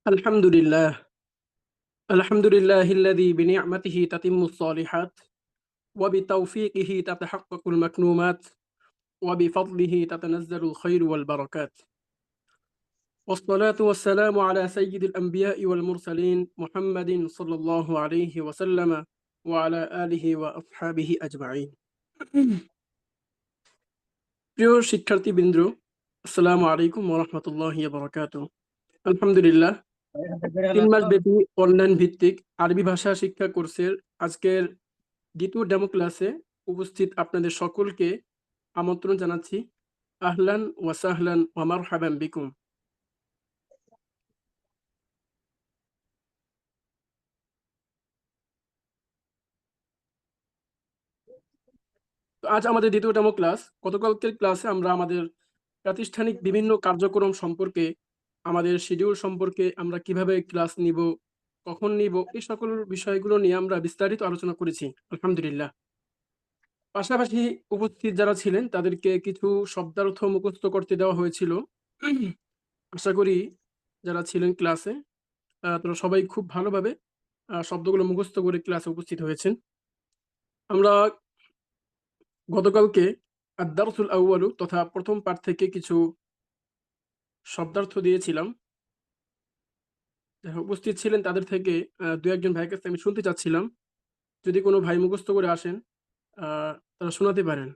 الحمد لله الحمد لله الذي بنعمته تتم الصالحات وبتوفيقه تتحقق المكنومات وبفضله تتنزل الخير والبركات والصلاة والسلام على سيد الأنبياء والمرسلين محمد صلى الله عليه وسلم وعلى آله وأصحابه أجمعين প্রিয় শিক্ষার্থীবৃন্দ আসসালামু আলাইকুম ওয়া রাহমাতুল্লাহি ওয়া বারাকাতুহু আলহামদুলিল্লাহ 3 মাস ব্যাপী অনলাইন ভিত্তিক আরবি ভাষা শিক্ষা কোর্সের আজকের দ্বিতীয় ডেমো ক্লাসে উপস্থিত আপনাদের সকলকে আমন্ত্রণ জানাচ্ছি। আহলান ওয়া সাহলান ওয়া মারহাবান বিকুম। তো আজ আমাদের দ্বিতীয় ডেমো ক্লাস। গতকালকের ক্লাসে আমরা আমাদের প্রাতিষ্ঠানিক বিভিন্ন কার্যক্রম সম্পর্কে, আমাদের শিডিউল সম্পর্কে, আমরা কিভাবে ক্লাস নিব, কখন নিব, এই সকল বিষয়গুলো নিয়ে আমরা বিস্তারিত আলোচনা করেছি আলহামদুলিল্লাহ। পাশাপাশি উপস্থিত যারা ছিলেন তাদেরকে কিছু শব্দার্থ মুখস্থ করতে দেওয়া হয়েছিল। আশা করি যারা ছিলেন ক্লাসে তারা সবাই খুব ভালোভাবে শব্দগুলো মুখস্থ করে ক্লাসে উপস্থিত হয়েছেন। আমরা গতকালকে আদ-দারসুল আউয়ালু তথা প্রথম পাঠ থেকে কিছু শব্দার্থ দিয়েছিলাম। যারা উপস্থিত ছিলেন তাদের থেকে দু একজন ভাইয়ের কাছে আমি শুনতে চাচ্ছিলাম, যদি কোনো ভাই মুখস্থ করে আসেন তারা শোনাতে পারেন।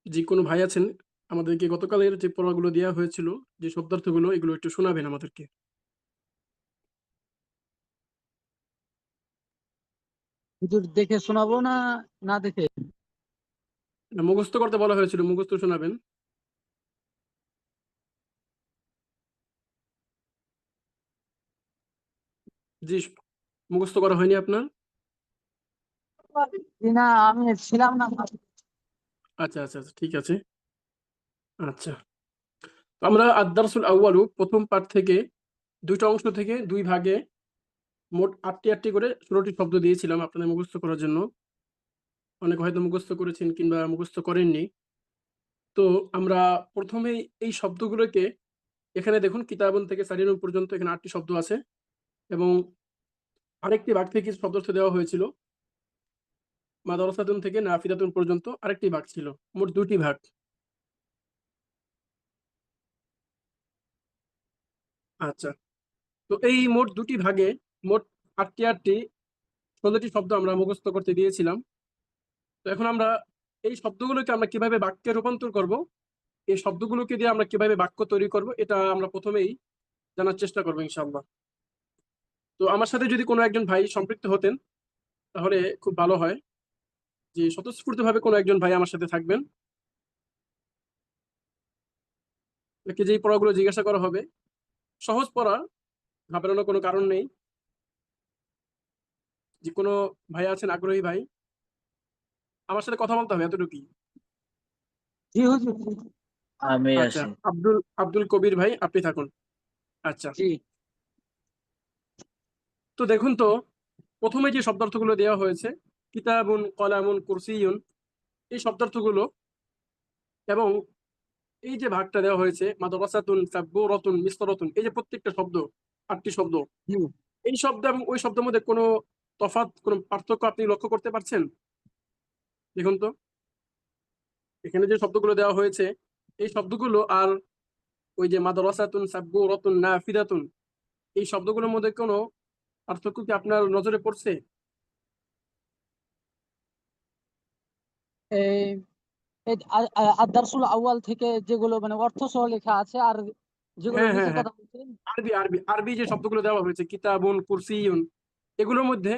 যে কোনো ভাই আছেন, আমাদেরকে গতকালের যে পড়াগুলো দেওয়া হয়েছিল, যে শব্দার্থগুলো, এগুলো একটু শোনাবেন আমাদেরকে। হুজুর দেখে শোনাবো না না দেখে? মুখস্থ করতে বলা হয়েছিল, মুখস্থ শোনাবেন। জি, মুখস্থ করা হয়নি আপনার? না, আমি ছিলাম না। আচ্ছা আচ্ছা আচ্ছা, ঠিক আছে। আচ্ছা, তো আমরা আদ-দারসুল আউয়ালু প্রথম পাঠ থেকে দুইটা অংশ থেকে দুই ভাগে মোট 8টি করে 16টি শব্দ দিয়েছিলাম আপনাদের মুখস্থ করার জন্য। অনেকে হয়তো মুখস্থ করেছেন কিংবা মুখস্থ করেননি। তো আমরা প্রথমেই এই শব্দগুলোকে, এখানে দেখুন কিতাবুন থেকে সারিনুন পর্যন্ত এখানে 8টি শব্দ আছে এবং আরেকটি ভাগ থেকে কিছু শব্দার্থ দেওয়া হয়েছিল। মাদ্রাসাতুন থেকে নাফিদাতুন পর্যন্ত আরেকটি ভাগ ছিল, মোট 2টি ভাগ। আচ্ছা, তো এই মোট 2টি ভাগে মোট 8টি 16টি শব্দ আমরা মুখস্থ করতে দিয়েছিলাম। তো এখন আমরা এই শব্দগুলোকে আমরা কিভাবে বাক্যে রূপান্তর করব, এই শব্দগুলোকে দিয়ে আমরা কিভাবে বাক্য তৈরি করব, এটা আমরা প্রথমেই জানার চেষ্টা করবো ইনশাআল্লাহ। তো আমার সাথে যদি কোনো একজন ভাই সম্পৃক্ত হতেন তাহলে খুব ভালো হয়, যে স্বতঃস্ফূর্তভাবে কোনো একজন ভাই আমার সাথে থাকবেন। তাকে যেই পড়াগুলো জিজ্ঞাসা করা হবে, সহজ পড়া, ঘাবড়ানোর কোনো কারণ নেই। যে কোনো ভাই আছেন আগ্রহী ভাই, আমার সাথে কথা বলতে হবে এতটুকুই। জি হুজুর। আমি আচ্ছা, আছি। আব্দুল কবির ভাই আপনি থাকুন। আচ্ছা, জি তো দেখুন তো, প্রথমে যে শব্দার্থগুলো দেওয়া হয়েছে, কিতাবুন, কলামুন, কুরসিয়ুন, এই শব্দার্থগুলো, এবং এই যে ভাগটা দেওয়া হয়েছে মাদ্রাসাতুন, সাব্বুরাতুন, মিসরাতুন, এই যে প্রত্যেকটা শব্দ, 8টি শব্দ, জি। এই শব্দ এবং ওই শব্দের মধ্যে কোনো তফাৎ, কোনো পার্থক্য আপনি লক্ষ্য করতে পারছেন? দেখুন তো, এখানে যে শব্দগুলো দেওয়া হয়েছে, এই শব্দগুলো আর ওই যে মাদ্রাসাতুন, সাব্বুরাতুন, নাফিদাতুন, এই শব্দগুলোর মধ্যে কোনো পার্থক্য কি আপনার নজরে পড়ছে? এই আদ-দারসুল আউয়াল থেকে যেগুলো মানে অর্থ সহ লেখা আছে, আর যেগুলো হ্যাঁ হ্যাঁ নিচের হ্যাঁ, কথা বলছেন। আরবি আরবি আরবি যে শব্দগুলো দেওয়া হয়েছে, কিতাবুন, কুরসিয়ুন, এগুলোর মধ্যে,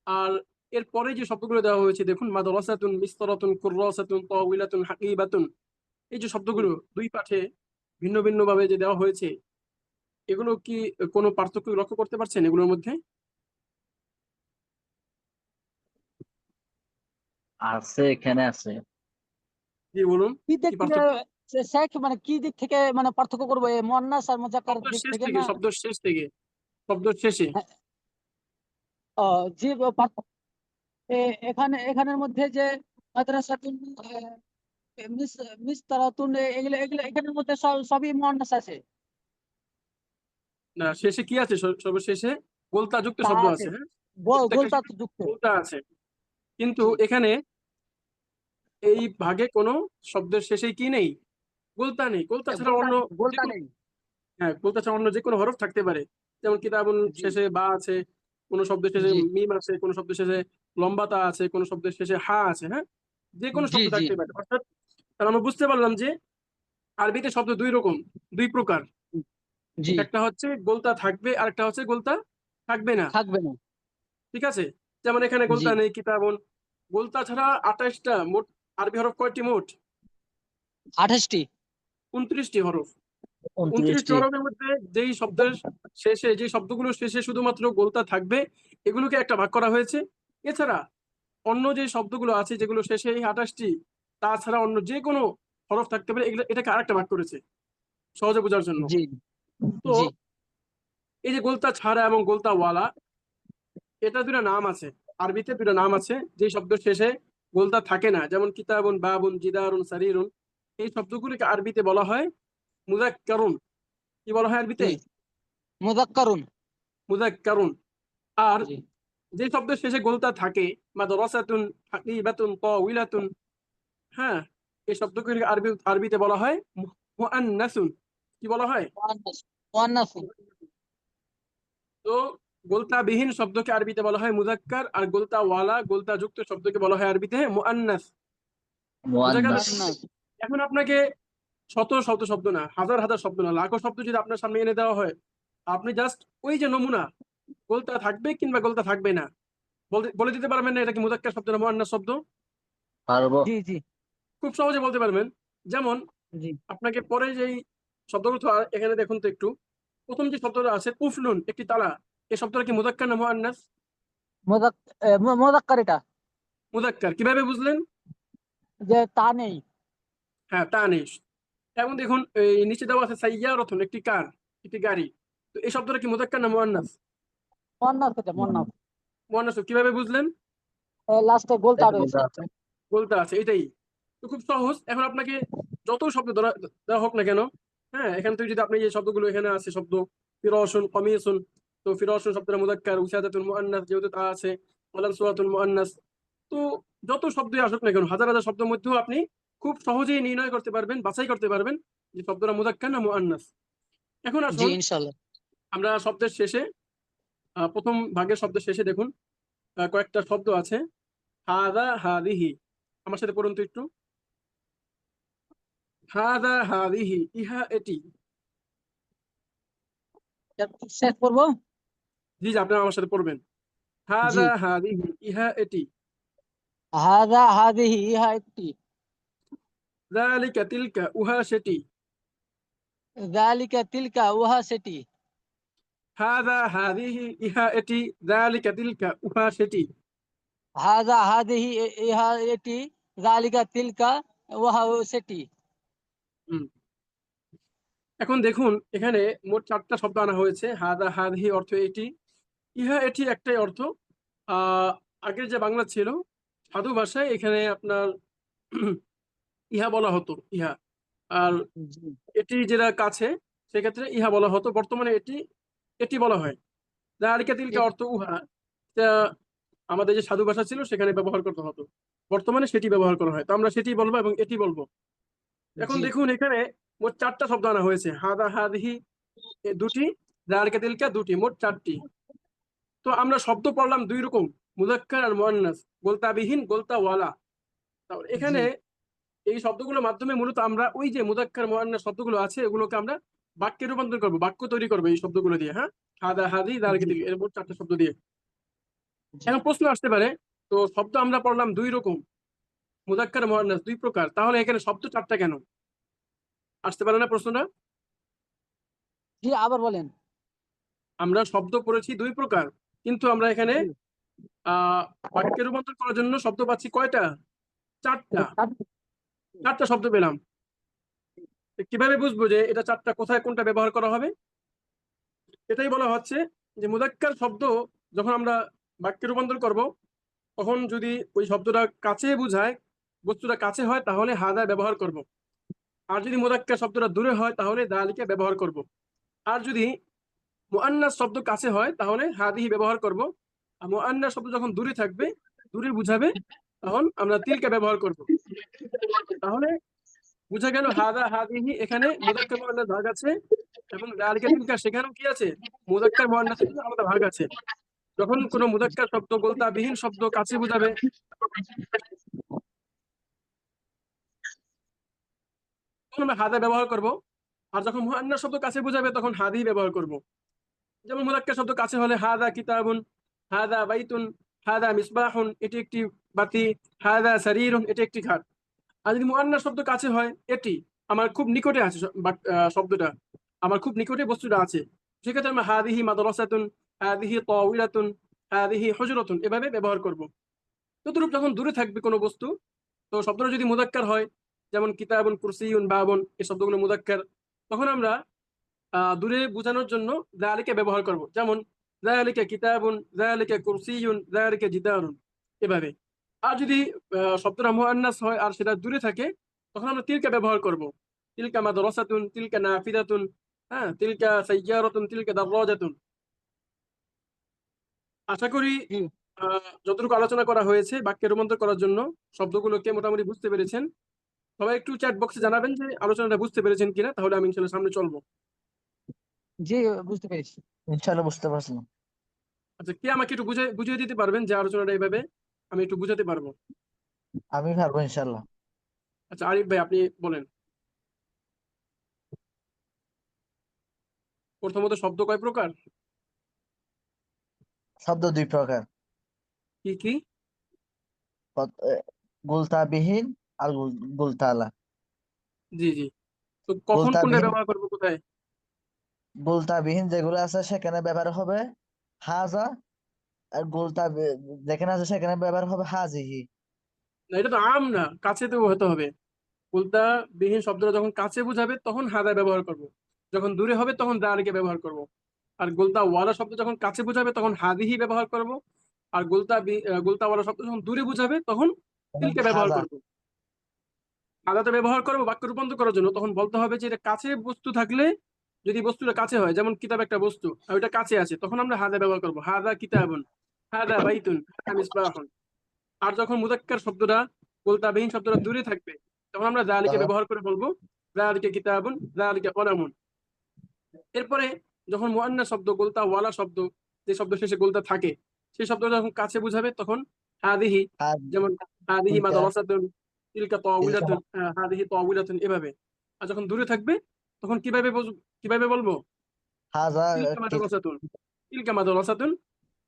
আর এর পরে যে শব্দগুলো দেওয়া হয়েছে দেখুন, মাদ্রাসাতুন, মিসরাতুন, কুররাসাতুন, তাওয়িলাতুন, হাকিবাতুন, এই যে শব্দগুলো দুই পাঠে ভিন্ন ভিন্ন ভাবে যে দেওয়া হয়েছে, এগুলো কি কোনো পার্থক্য লক্ষ্য করতে পারছেন এগুলোর মধ্যে? আছে, এখানে আছে। জি বলুন, কি দিক কি থেকে পার্থক্য? শেখ, মানে কি দিক থেকে মানে পার্থক্য করবো, এই মুয়ান্নাস আর মুযাক্কার শব্দের দিক শেষ থেকে থেকে, না? শব্দের শেষ থেকে, শব্দের শেষে। হ্যাঁ, জি। এখানের মধ্যে যে মাদ্রাসাতুন মিসতারাতুন এগুলো এগুলো এখানের মধ্যে সবই মুয়ান্নাস আছে। না, শেষে কি আছে? সর্বশেষে গোলতা যুক্ত তা শব্দ আছে, আছে, হ্যাঁ, প্রত্যেকটা গোলতা যুক্ত। গোলতা আছে। কিন্তু জি। এখানে এই ভাগে কোনো শব্দের শেষে কি নেই? গোলতা নেই। গোলতা ছাড়া গোলতা অন্য যে গোলতা কোনো, নেই। হ্যাঁ, গোলতা ছাড়া অন্য যে কোনো হরফ থাকতে পারে। যেমন কিতাবুল জি শেষে বা আছে, কোনো শব্দের শেষে জি মিম আছে, কোনো শব্দের শেষে লম্বা তা আছে, কোনো শব্দের শেষে হা আছে, হ্যাঁ, যে কোনো জি শব্দ জি থাকতে পারে। অর্থাৎ তাহলে আমরা বুঝতে পারলাম যে আরবিতে শব্দ দুই রকম, দুই প্রকার। জি। একটা হচ্ছে গোলতা থাকবে আর একটা হচ্ছে গোলতা থাকবে না। থাকবে না। ঠিক আছে? যেমন এখানে জি। গোলতা নেই, কিতাবুন। গোলতা ছাড়া 28টা মোট আরবি হরফ কয়টি মোট? 28টি। 29টি হরফ। 29টি 29টি। হরফের মধ্যে যেই শব্দের শেষে, যে শব্দগুলো শেষে শুধুমাত্র গোলতা থাকবে, এগুলোকে একটা ভাগ করা হয়েছে। এছাড়া অন্য যে শব্দগুলো আছে যেগুলো শেষে এই 28টি, তাছাড়া অন্য যে কোনো হরফ থাকতে পারে, এগুলো এটাকে আরেকটা ভাগ করেছে সহজে বোঝার জন্য। জি তো জি এই যে গোলতা ছাড়া এবং গোলতা ওয়ালা, এটা দুটো নাম আছে। আরবিতে দুটো নাম আছে যে শব্দের শেষে গোলতা থাকে না, যেমন কিতাবুন, বাবুন, জিদারুন, সারিরুন। এই শব্দগুলিকে আরবিতে বলা হয় মুযাক্কারুন। কি বলা হয় আরবিতে? জি। মুযাক্কারুন। মুযাক্কারুন। আর জি যে শব্দের শেষে গোলতা থাকে, মাদ্রাসাতুন, হাকিবাতুন, তাওয়িলাতুন, হ্যাঁ, এই শব্দগুলিকে আরবিতে বলা হয় মুআন্নাসুন। কি বলা হয়? মুয়ান্নাস। মুয়ান্নাসুন। তো গোলতা বিহীন শব্দকে আরবিতে বলা হয় মুযাক্কার, আর গোলতা ওয়ালা, গোলতা যুক্ত শব্দকে বলা হয় আরবিতে মুআন্নাস। বোঝা গেল? মুয়ান্নাস। মুয়ান্নাস। এখন আপনাকে শত শত শব্দ না, হাজার হাজার শব্দ না, লাখো শব্দ যদি আপনার সামনে এনে দেওয়া হয়, আপনি জাস্ট ওই যে নমুনা, গোলতা থাকবে কিংবা গোলতা থাকবে না, বলে দিতে পারবেন না এটা কি মুযাক্কার শব্দ না মুআন্নাস শব্দ? পারবো। জি জি খুব সহজে বলতে পারবেন। যেমন জি। আপনাকে পরে যেই শব্দগুলো এখানে দেখুন তো একটু। প্রথম যে শব্দটা আছে কুফলুন, একটি তালা, এই শব্দটা কি মুযাক্কার না মুআন্নাস? মুযাক্কার এটা। মুযাক্কার। কিভাবে বুঝলেন? যে তা নেই। হ্যাঁ, তা নেই। এখন দেখুন এই নিচে দেওয়া আছে সাইয়ারাতুন, একটি কার, একটি গাড়ি। তো এই শব্দটা কি মুযাক্কার না মুআন্নাস? মুয়ান্নাস এটা মুয়ান্নাস। মুআন্নাস। কিভাবে বুঝলেন? লাস্টে গোলতা এটা রয়েছে। বোঝা আছে। বলতে আছে, এটাই। তো খুব সহজ। এখন আপনাকে যত শব্দ দেওয়া হোক না কেন, হ্যাঁ, এখান থেকে যদি আপনি যে শব্দগুলো এখানে আছে শব্দ ফিরাশুন, কমিসুন, তো ফিরাশুন শব্দটা মুযাক্কার, উসাদাতুল মুআন্নাস যেহেতু তা আছে, ওয়ালান সুরাতুল মুআন্নাস। তো যত শব্দই আসুক না কেন, হাজার হাজার শব্দের মধ্যেও আপনি খুব সহজেই নির্ণয় করতে পারবেন, বাছাই করতে পারবেন যে শব্দটা মুযাক্কার না মুআন্নাস। এখন জি আসুন ইনশাআল্লাহ। আমরা শব্দের শেষে, প্রথম ভাগের শব্দের শেষে দেখুন কয়েকটা শব্দ আছে। হাদা, হাদিহি। আমার সাথে পড়ুন তো একটু। হাদা, হাদিহি, ইহা এটি। শেষ করবো। জি জি, আপনারা আমার সাথে পড়বেন। জি। হাদা, হাদিহি, ইহা এটি। হাযা হাযিহি ইহা একটি। যালিকা, তিলকা, উহা সেটি। যালিকা তিলকা উহা সেটি। হাদা, হাদিহি, ইহা এটি। যালিকা, তিলকা, উহা সেটি। হাযা হাযিহি ইহা এটি। যালিকা তিলকা উহা সেটি। হুম। এখন দেখুন এখানে মোট 4টা শব্দ আনা হয়েছে। হাদা, হাদিহি অর্থ এটি, ইহা এটি একটাই অর্থ। আহ আগের যে বাংলা ছিল সাধু ভাষায়, এখানে আপনার ইহা বলা হতো, ইহা। আর জি এটি যেটা কাছে, সেক্ষেত্রে ইহা বলা হতো। বর্তমানে এটি এটি বলা হয়। যালিকা, তিলকা এ- অর্থ উহা। তা আমাদের যে সাধু ভাষা ছিল সেখানে ব্যবহার করতে হতো, বর্তমানে সেটি ব্যবহার করা হয়। তো আমরা সেটি বলবো এবং এটি বলবো। এখন জি দেখুন এখানে মোট 4টা শব্দ আনা হয়েছে। হাদা, হাদিহি দুটি, যালিকা, তিলকা দুটি, মোট 4টি। তো আমরা শব্দ পড়লাম দুই রকম, মুযাক্কার আর মুআন্নাস, গোলতাবিহীন, গোলতা ওয়ালা। তাহলে জি এখানে এই শব্দগুলোর মাধ্যমে মূলত আমরা ওই যে মুযাক্কার মুআন্নাস শব্দগুলো আছে এগুলোকে আমরা বাক্যে রূপান্তর করবো, বাক্য তৈরি করবো এই শব্দগুলো দিয়ে। হ্যাঁ, হাদা, হাদি, যালিকা, জি তিলকা, এর মোট 4টা শব্দ দিয়ে। জি। এখন প্রশ্ন আসতে পারে, তো শব্দ আমরা পড়লাম দুই রকম, মুযাক্কার মুআন্নাস দুই প্রকার, তাহলে এখানে শব্দ 4টা কেন? আসতে পারে না প্রশ্নটা? জি আবার বলেন। আমরা শব্দ পড়েছি দুই প্রকার, কিন্তু আমরা এখানে জি। আহ বাক্যে রূপান্তর করার জন্য শব্দ পাচ্ছি কয়টা? 4টা। 4টা শব্দ পেলাম। তো কিভাবে বুঝবো যে এটা 4টা, কোথায় কোনটা ব্যবহার করা হবে? এটাই বলা হচ্ছে যে মুযাক্কার শব্দ যখন আমরা বাক্যে রূপান্তর করব, তখন যদি ওই শব্দটা কাছে বোঝায়, বস্তুটা কাছে হয়, তাহলে হাদা ব্যবহার করব। আর যদি মুযাক্কার শব্দটা দূরে হয় তাহলে যালিকা ব্যবহার করব। আর যদি মুআন্নাস শব্দ কাছে হয় তাহলে হাদিহি ব্যবহার করব। আর মুআন্নাস শব্দ যখন দূরে থাকবে, দূরে বুঝাবে, তখন আমরা তিলকা ব্যবহার করব। তাহলে বুঝা গেল হাদা হাদিহি এখানে মুযাক্কার মুআন্নাস ভাগ আছে, এবং যালিকা তিলকা সেখানেও কি আছে, মুযাক্কার মুআন্নাসের জন্য আলাদা ভাগ আছে। যখন কোনো মুযাক্কার শব্দ গোলতা বিহীন শব্দ কাছে বুঝাবে, তখন আমরা হাদা ব্যবহার করব। আর যখন মুআন্নাস শব্দ কাছে বুঝাবে তখন হাদিহি ব্যবহার করব। যেমন মুযাক্কার শব্দ কাছে হলে হাদা কিতাবুন, হাদা বাইতুন, হাদা মিসবাহুন, এটি একটি বাতি, হাদা সারিরুন, এটি একটি খাট। আর যদি মুআন্নাস শব্দ কাছে হয়, এটি আমার খুব নিকটে আছে, শব্দটা আমার খুব নিকটে বস্তুটা আছে, সেক্ষেত্রে আমরা হাদিহি মাদ্রাসাতুন, হাদিহি তাওয়িলাতুন, হাদিহি হুজরাতুন এভাবে ব্যবহার করব। তদ্রূপ যখন দূরে থাকবে কোনো বস্তু, তো শব্দটা যদি মুযাক্কার হয়, যেমন কিতাবুন, কুরসিয়ুন, বাবুন, এই শব্দগুলো মুযাক্কার, তখন আমরা দূরে বোঝানোর জন্য যালিকা ব্যবহার করব। যেমন যালিকা কিতাবুন, যালিকা কুরসিয়ুন, যালিকা জিদারুন এভাবে। আর যদি শব্দটা মুআন্নাস হয় আর সেটা দূরে থাকে, তখন আমরা তিলকা ব্যবহার করব। তিলকা মাদ্রাসাতুন, তিলকা নাফিদাতুন, হ্যাঁ, তিলকা সাইয়ারাতুন, তিলকা দারাজাতুন। আশা করি জি যতটুকু আলোচনা করা হয়েছে বাক্যে রূপান্তর করার জন্য শব্দগুলোকে মোটামুটি বুঝতে পেরেছেন। সবাই একটু চ্যাট বক্সে জানাবেন যে আলোচনাটা বুঝতে পেরেছেন কিনা, তাহলে আমি ইনশাআল্লাহ সামনে চলবো। জি বুঝতে পেরেছি। ইনশাআল্লাহ বুঝতে পারছি। আচ্ছা, কে আমাকে একটু বুঝিয়ে দিতে পারবেন যে আলোচনাটা এইভাবে আমি একটু বুঝাতে পারবো? আমি পারবো ইনশাআল্লাহ। আচ্ছা, আরিফ ভাই আপনি বলেন। প্রথমত, শব্দ কয় প্রকার? শব্দ দুই প্রকার, কি কি? গুলতাবিহীন আর গুলতালা। জি জি। তো কখন কোনটা গুলতাবিহীন ব্যবহার করবো, কোথায়? গুলতাবিহীন যেগুলো আছে সেখানে ব্যবহার হবে হাজা, আর যেখানে আছে সেখানে ব্যবহার হবে হাজিহি। না, এটা তো আম না, কাছে তো হতে হবে। কুলতা বিহীন শব্দটা যখন কাছে বুঝাবে তখন হাদা ব্যবহার করব, যখন দূরে হবে তখন দালিকে ব্যবহার করব। আর গোলতা ওয়ালা শব্দ যখন কাছে বুঝাবে তখন হাদিহি ব্যবহার করব। আর গোলতা ওয়ালা শব্দ যখন দূরে বুঝাবে তখন তিলকে ব্যবহার হাজা করব। হাদাটা ব্যবহার করবো বাক্য রূপান্তর করার জন্য, তখন বলতে হবে যে এটা কাছে বস্তু থাকলে, যদি বস্তুটা কাছে হয়, যেমন কিতাব একটা বস্তু আর ওইটা কাছে আছে, তখন আমরা হাদা ব্যবহার করবো, হাদা কিতাবুন, হাদা বাইতুন, হাদা মিসবাহুন। আর যখন মুযাক্কার শব্দটা গোলতাবিহীন শব্দটা দূরে থাকবে, তখন আমরা যালিকে তখন ব্যবহার করে বলবো যালিকা কিতাবুন, যালিকা কলামুন। এরপরে যখন মুআন্নাস শব্দ গোলতা ওয়ালা শব্দ, যে শব্দ শেষে গোলতা থাকে, সেই শব্দটা যখন কাছে বুঝাবে তখন হাদিহি, যেমন হাদিহি তিলকা মাদ্রাসাতুন, তিলকা তিলকা তাওয়িলাতুন, হাদিহি তাওয়িলাতুন এভাবে। আর যখন দূরে থাকবে তখন কিভাবে বলবো? হাজা তিলকা মাদ্রাসাতুন, তিলকা মাদ্রাসাতুন,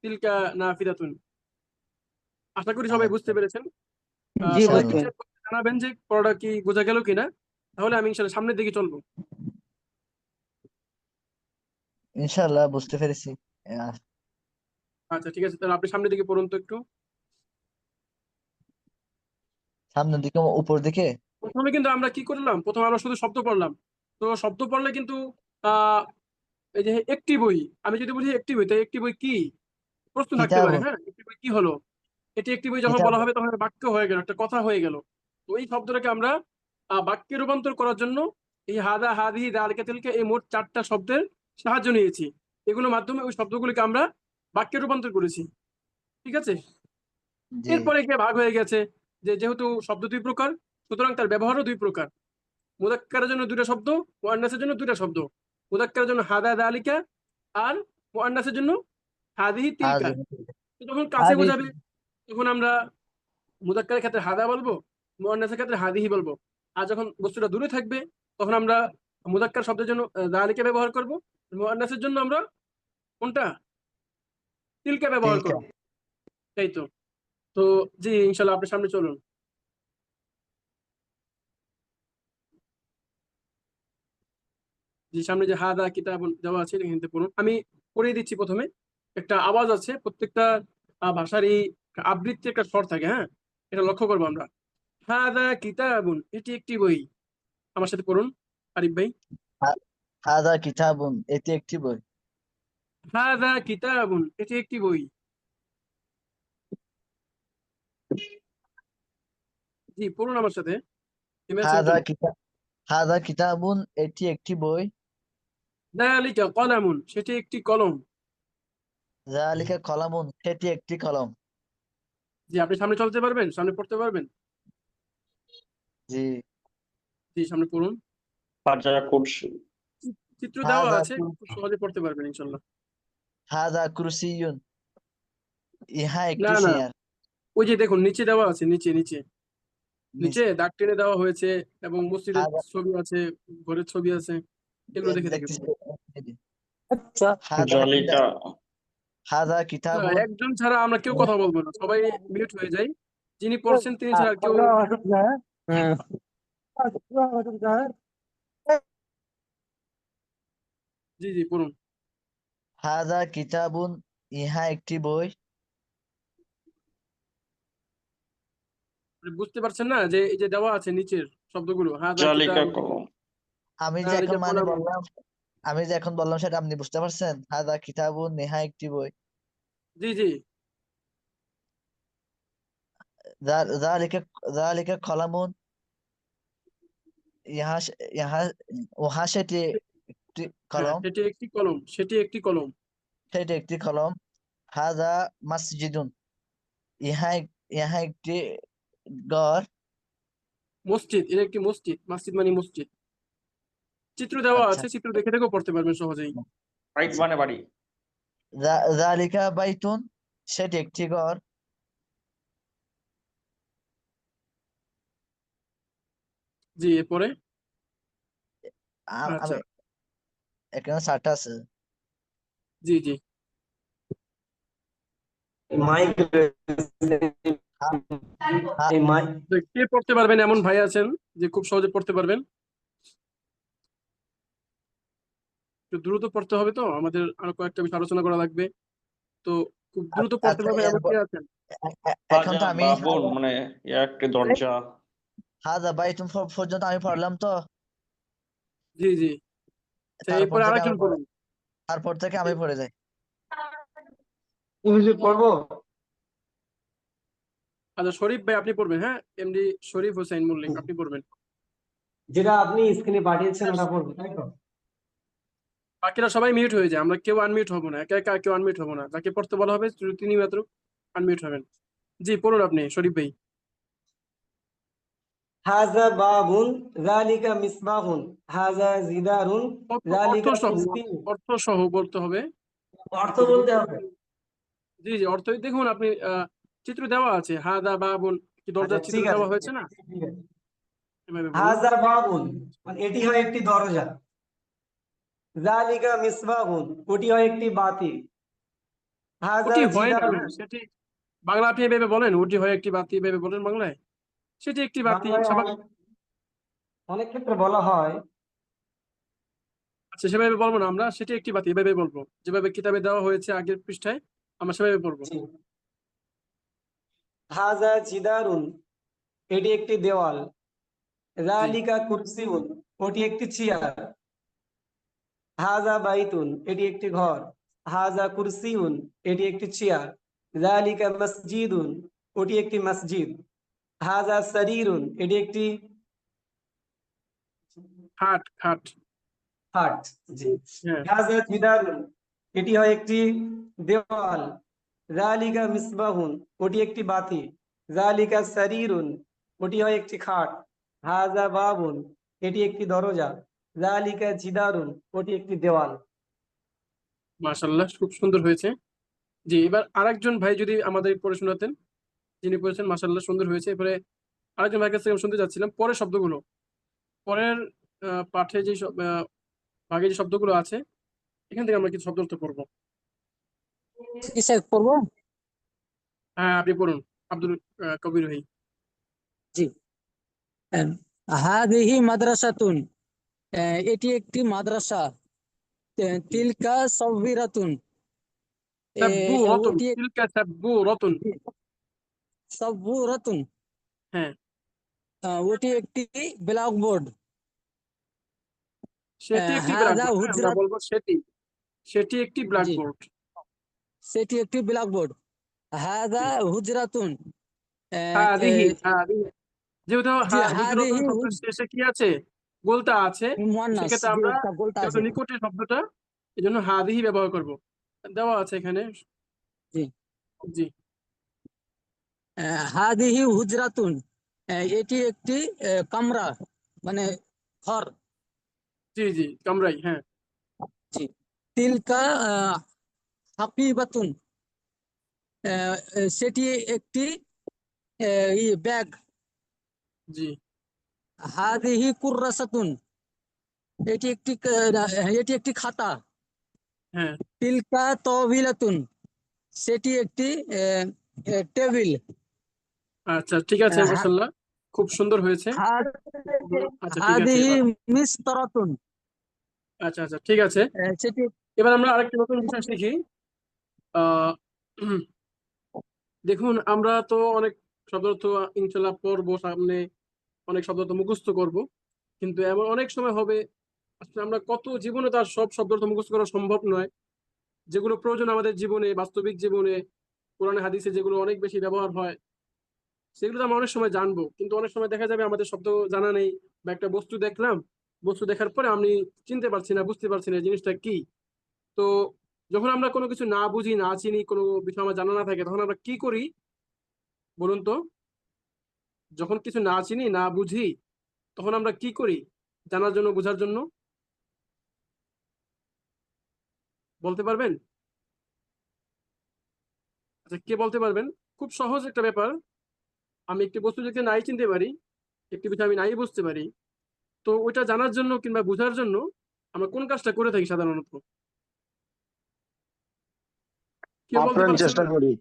তিলকা নাফিদাতুন। আশা করি সবাই বুঝতে পেরেছেন। জি সবাই বুঝতে একটু chat box এ জানাবেন যে পড়াটা কি বোঝা গেল কিনা, তাহলে আমি ইনশাল্লাহ সামনের দিকে চলবো। ইনশাআল্লাহ বুঝতে পেরেছি। আচ্ছা ঠিক আছে, তাহলে আপনি সামনের দিকে পড়ুন তো একটু। সামনের দিকে উপর দিকে। প্রথমে কিন্তু আমরা কি করলাম, প্রথমে আমরা শুধু শব্দ পড়লাম। তো শব্দ পড়লে কিন্তু আহ এই যে একটি বই, আমি যদি বলি একটি বই, তাই একটি বই কি প্রশ্ন থাকতে কিতাব পারে, হ্যাঁ, একটি বই কি হলো। এটি একটি বই যখন কিতাব বলা হবে তখন একটা বাক্য হয়ে গেল, একটা কথা হয়ে গেল। তো এই শব্দটাকে আমরা বাক্যে রূপান্তর করার জন্য এই হাদা হাদিহি দালিকা তিলকা এই মোট 4টা শব্দের সাহায্য নিয়েছি। এগুলোর মাধ্যমে ওই শব্দগুলিকে আমরা বাক্যে রূপান্তর করেছি। ঠিক আছে। জি এরপরে গিয়ে ভাগ হয়ে গেছে যে যেহেতু শব্দ দুই প্রকার, সুতরাং তার ব্যবহারও দুই প্রকার। মুযাক্কারের জন্য দুইটা শব্দ, মুআন্নাসের জন্য দুইটা শব্দ। মুযাক্কারের জন্য হাদা দালিকা, আর মুআন্নাসের জন্য হাদিহি তিলকা। হাজি তো যখন কাছে হাজি বোঝাবে তখন আমরা মুযাক্কারের ক্ষেত্রে হাদা বলবো, মুআন্নাসের ক্ষেত্রে হাদিহি বলবো। আর যখন বস্তুটা দূরে থাকবে তখন আমরা মুযাক্কার শব্দের জন্য দালিকা ব্যবহার করব, মুআন্নাসের জন্য আমরা কোনটা, তিলকা ব্যবহার তিলকা। করব। তাই তো। তো জি ইনশাল্লাহ আপনার সামনে চলুন। যে সামনে যে হাদা কিতাব দেওয়া আছে এখান থেকে পড়ুন, আমি পড়িয়ে দিচ্ছি। প্রথমে একটা আওয়াজ আছে, প্রত্যেকটা ভাষারই একটা আবৃত্তির একটা স্বর থাকে, হ্যাঁ, এটা লক্ষ্য করবো আমরা। হাদা কিতাবুন, এটি একটি বই। আমার সাথে পড়ুন আরিফ ভাই। হাজা কিতাবুন, এটি একটি বই। হাদা কিতাবুন, এটি একটি বই। জি পড়ুন আমার সাথে ইমেল হাজা সেন্টেন্স। কিতাব হাজা কিতাবুন, এটি একটি বই। যালিকা কলামুন, সেটি একটি কলম। যালিকা কলামুন, সেটি একটি কলম। জি আপনি সামনে চলতে পারবেন, সামনে পড়তে পারবেন? জি। জি সামনে পড়ুন। হাজা কুরসি। চিত্র দেওয়া হাজা আছে, খুব সহজে পড়তে পারবেন ইনশাল্লাহ। হাজা কুরসিয়ুন, ইহা না একটি না, চেয়ার। ওই যে দেখুন নিচে দেওয়া আছে, নিচে নিচে নিচে নিচে দাগ টেনে দেওয়া হয়েছে এবং মসজিদের হাজা ছবি আছে, ঘরের ছবি আছে, এগুলো দেখে দেখে দেখতেছি। পড়ুন। আচ্ছা জালিকা। হাজা না, কিতাবুন। একজন ছাড়া আমরা কেউ কথা বলবো না, সবাই মিউট হয়ে যায়। যিনি পড়ছেন তিনি ছাড়া আর কেউ। জি জি পড়ুন। হাজা কিতাবুন, ইহা একটি বই। আপনি বুঝতে পারছেন না যে এই যে দেওয়া আছে নিচের শব্দগুলো, হাযা জালিকা কিতাব, কলম। আমি যে যালিকা এখন মানে কলাম। বললাম, আমি যে এখন বললাম সেটা আপনি বুঝতে পারছেন? হাজা কিতাবুন, ইহা একটি বই। জি জি যালিকা যালিকা কলামুন, ইহা উহা সেটি একটি হ্যাঁ, কলম। সেটি একটি কলম, সেটি একটি কলম। সেটি একটি কলম। হাজা মসজিদুন, ইহা একটি ঘর। মসজিদ, এটা একটি মসজিদ, মসজিদ মানে মসজিদ। চিত্র দেওয়া আচ্ছা। আছে, চিত্র দেখে দেখেও পড়তে পারবেন সহজেই। বাইত মানে বাড়ি। যালিকা বাইতুন, সেটি একটি ঘর। জি এরপরে। আমি আচ্ছা এখানে 4টা আছে। জি জি মাইক হা- এই মাইক তো কে পড়তে পারবেন এমন ভাই আছেন যে খুব সহজে পড়তে পারবেন? একটু দ্রুত পড়তে হবে, তো আমাদের আরো কয়েকটা বিষয় আলোচনা করা লাগবে, তো খুব দ্রুত পড়তে আচ্ছা, পারবেন এমন কে আছেন? এখন হাজা তো আমি বাবুন মানে একটি দরজা। হাজা বাইতুন পর্যন্ত আমি পড়লাম তো। জি জি আচ্ছা, তারপর এরপরে থেকে আমি আরেকজন পড়ুন। তারপর থেকে আমি পড়ে যাই। হুজুর পড়বো। আচ্ছা শরীফ ভাই আপনি পড়বেন, হ্যাঁ এমডি শরীফ হোসেন মল্লিক আপনি পড়বেন। যেটা আপনি স্ক্রিনে পাঠিয়েছেন ওটা পড়বো, তাই তো? বাকিরা সবাই মিউট হয়ে যায়, আমরা কেউ আনমিউট হবো না, একা একা কেউ আনমিউট হবো না, যাকে পড়তে বলা হবে তিনি মাত্র আনমিউট হবেন। জি পড়ুন আপনি শরীফ ভাই। হাজা বাবুন যালিকা মিসবাহুন হাজা জিদারুন অর্থ যালিকা সহ, কুরসিয়ুন। অর্থ সহ বলতে হবে। অর্থ বলতে হবে। জি জি অর্থ দেখুন আপনি, চিত্র দেওয়া আছে, হাদা বাবুন, কি আচ্ছা দরজার চিত্র ঠিক আছে, দেওয়া হয়েছে না? ঠিক আছে। এভাবে বলুন। হাজা বাবুন মানে এটি হয় একটি দরজা। যালিকা মিসবাহুন ওটি হয় একটি বাতি। হাজা ওটি হয় না, জিদারুন হ্যাঁ সেটি বাংলা আপনি এভাবে বলেন, ওটি হয় একটি বাতি, এভাবে বলেন বাংলায়, সেটি একটি বাতি বাংলায় স্বাভাবিক। অনেক ক্ষেত্রে বলা হয়। আচ্ছা সেভাবে বলবো না আমরা, সেটি একটি বাতি এভাবে বলবো, যেভাবে কিতাবে দেওয়া হয়েছে আগের পৃষ্ঠায় আমরা সেভাবে বলবো। জি। হাজা জিদারুন এটি একটি দেওয়াল। জি যালিকা কুরসিউন ওটি একটি চেয়ার। হাজা বাইতুন এটি একটি ঘর। হাজা কুরসিউন এটি একটি চেয়ার। যালিকা মসজিদুন ওটি একটি মসজিদ। হাজা সারিরুন এটি একটি খাট খাট। খাট। জি। হ্যাঁ হাজা জিদারুন এটি হয় একটি দেওয়াল। যালিকা মিসবাহুন ওটি একটি বাতি। যালিকা সারিরুন ওটি হয় একটি খাট। হাজা বাবুন এটি একটি দরজা। যালিকা জিদারুন ওটি একটি দেওয়াল। মাশাআল্লাহ খুব সুন্দর হয়েছে। জি এবার আরেকজন ভাই যদি আমাদের পড়ে শোনাতেন, যিনি পড়েছেন মাশাআল্লাহ সুন্দর হয়েছে। এবারে আরেকজন ভাইয়ের কাছ থেকে আমি শুনতে চাচ্ছিলাম পরের শব্দগুলো, পরের পাঠে যে ভাগে যে শব্দগুলো আছে এখান থেকে আমরা কিছু শব্দ অর্থ করবো। কিসে করবো? হ্যাঁ আপনি পড়ুন আব্দুল কবির ভাই। জি। হাদিহি মাদ্রাসাতুন, এটি একটি মাদ্রাসা। তিলকা সাবিরাতুন, সাব্বু রতন, ওটি তিলকা সাব্বু রতন। সাবুরাতুন, হ্যাঁ ওটি একটি ব্ল্যাকবোর্ড। সেটি একটি হাজা ব্ল্যাকবোর্ড, হ্যাঁ আমরা হুজরাত, বলবো সেটি, সেটি একটি জি ব্ল্যাকবোর্ড। সেটি একটি ব্ল্যাকবোর্ড। হাজা হুজরাতুন, হাদিহি হাদিহি, যেহেতু জি হুজরাতুন হাদিহি শব্দের শেষে কি আছে, গোলতা আছে, মুয়ান্নাস, সেক্ষেত্রে জি আমরা একটা গোলটা যেহেতু আছে। নিকটের শব্দটা, এই জন্য হাদিহি ব্যবহার করব। দেওয়া আছে এখানে। জি জি হাদিহি হুজরাতুন, এটি একটি কামরা, মানে ঘর। জি জি কামরাই, হ্যাঁ। জি তিলকা হাকিবাতুন, সেটি একটি ব্যাগ। জি হাদিহি কুররাসাতুন, এটি একটি খাতা। হ্যাঁ। তিলকা তবিলাতুন, সেটি একটি টেবিল। আচ্ছা ঠিক আছে, মাশাআল্লাহ, খুব সুন্দর হয়েছে। আচ্ছা ঠিক আছে হাদিহি এবার। মিসতরাতুন, আচ্ছা আচ্ছা ঠিক আছে, সেটি এবার আমরা আরেকটা নতুন বিষয় শিখি। আহ দেখুন, আমরা তো অনেক শব্দ তো ইনশাল্লাহ পড়বো সামনে, অনেক শব্দ তো মুখস্থ করব, কিন্তু এমন অনেক সময় হবে আসলে আমরা কত জীবনে তার সব শব্দ তো মুখস্থ করা সম্ভব নয়। যেগুলো প্রয়োজন আমাদের জীবনে, বাস্তবিক জীবনে, কোরআনে হাদিসে যেগুলো অনেক বেশি ব্যবহার হয়, সেগুলো তো আমরা অনেক সময় জানবো, কিন্তু অনেক সময় দেখা যাবে আমাদের শব্দ জানা নেই, বা একটা বস্তু দেখলাম, বস্তু দেখার পরে আমি চিনতে পারছি না, বুঝতে পারছি না এই জিনিসটা কি। তো যখন আমরা কোনো কিছু না বুঝি, না চিনি, কোনো বিষয় আমার জানা না থাকে, তখন আমরা কি করি বলুন তো? যখন কিছু না চিনি, না বুঝি, তখন আমরা কি করি জানার জন্য, বোঝার জন্য? বলতে পারবেন? আচ্ছা, কে বলতে পারবেন? খুব সহজ একটা ব্যাপার। আমি একটি বস্তু যদি নাই চিনতে পারি, একটি বিষয় আমি নাই বুঝতে পারি, তো ওইটা জানার জন্য কিংবা বোঝার জন্য আমরা কোন কাজটা করে থাকি সাধারণত? কেউ বলতে আপ্রাণ পারছেন চেষ্টা না? করি।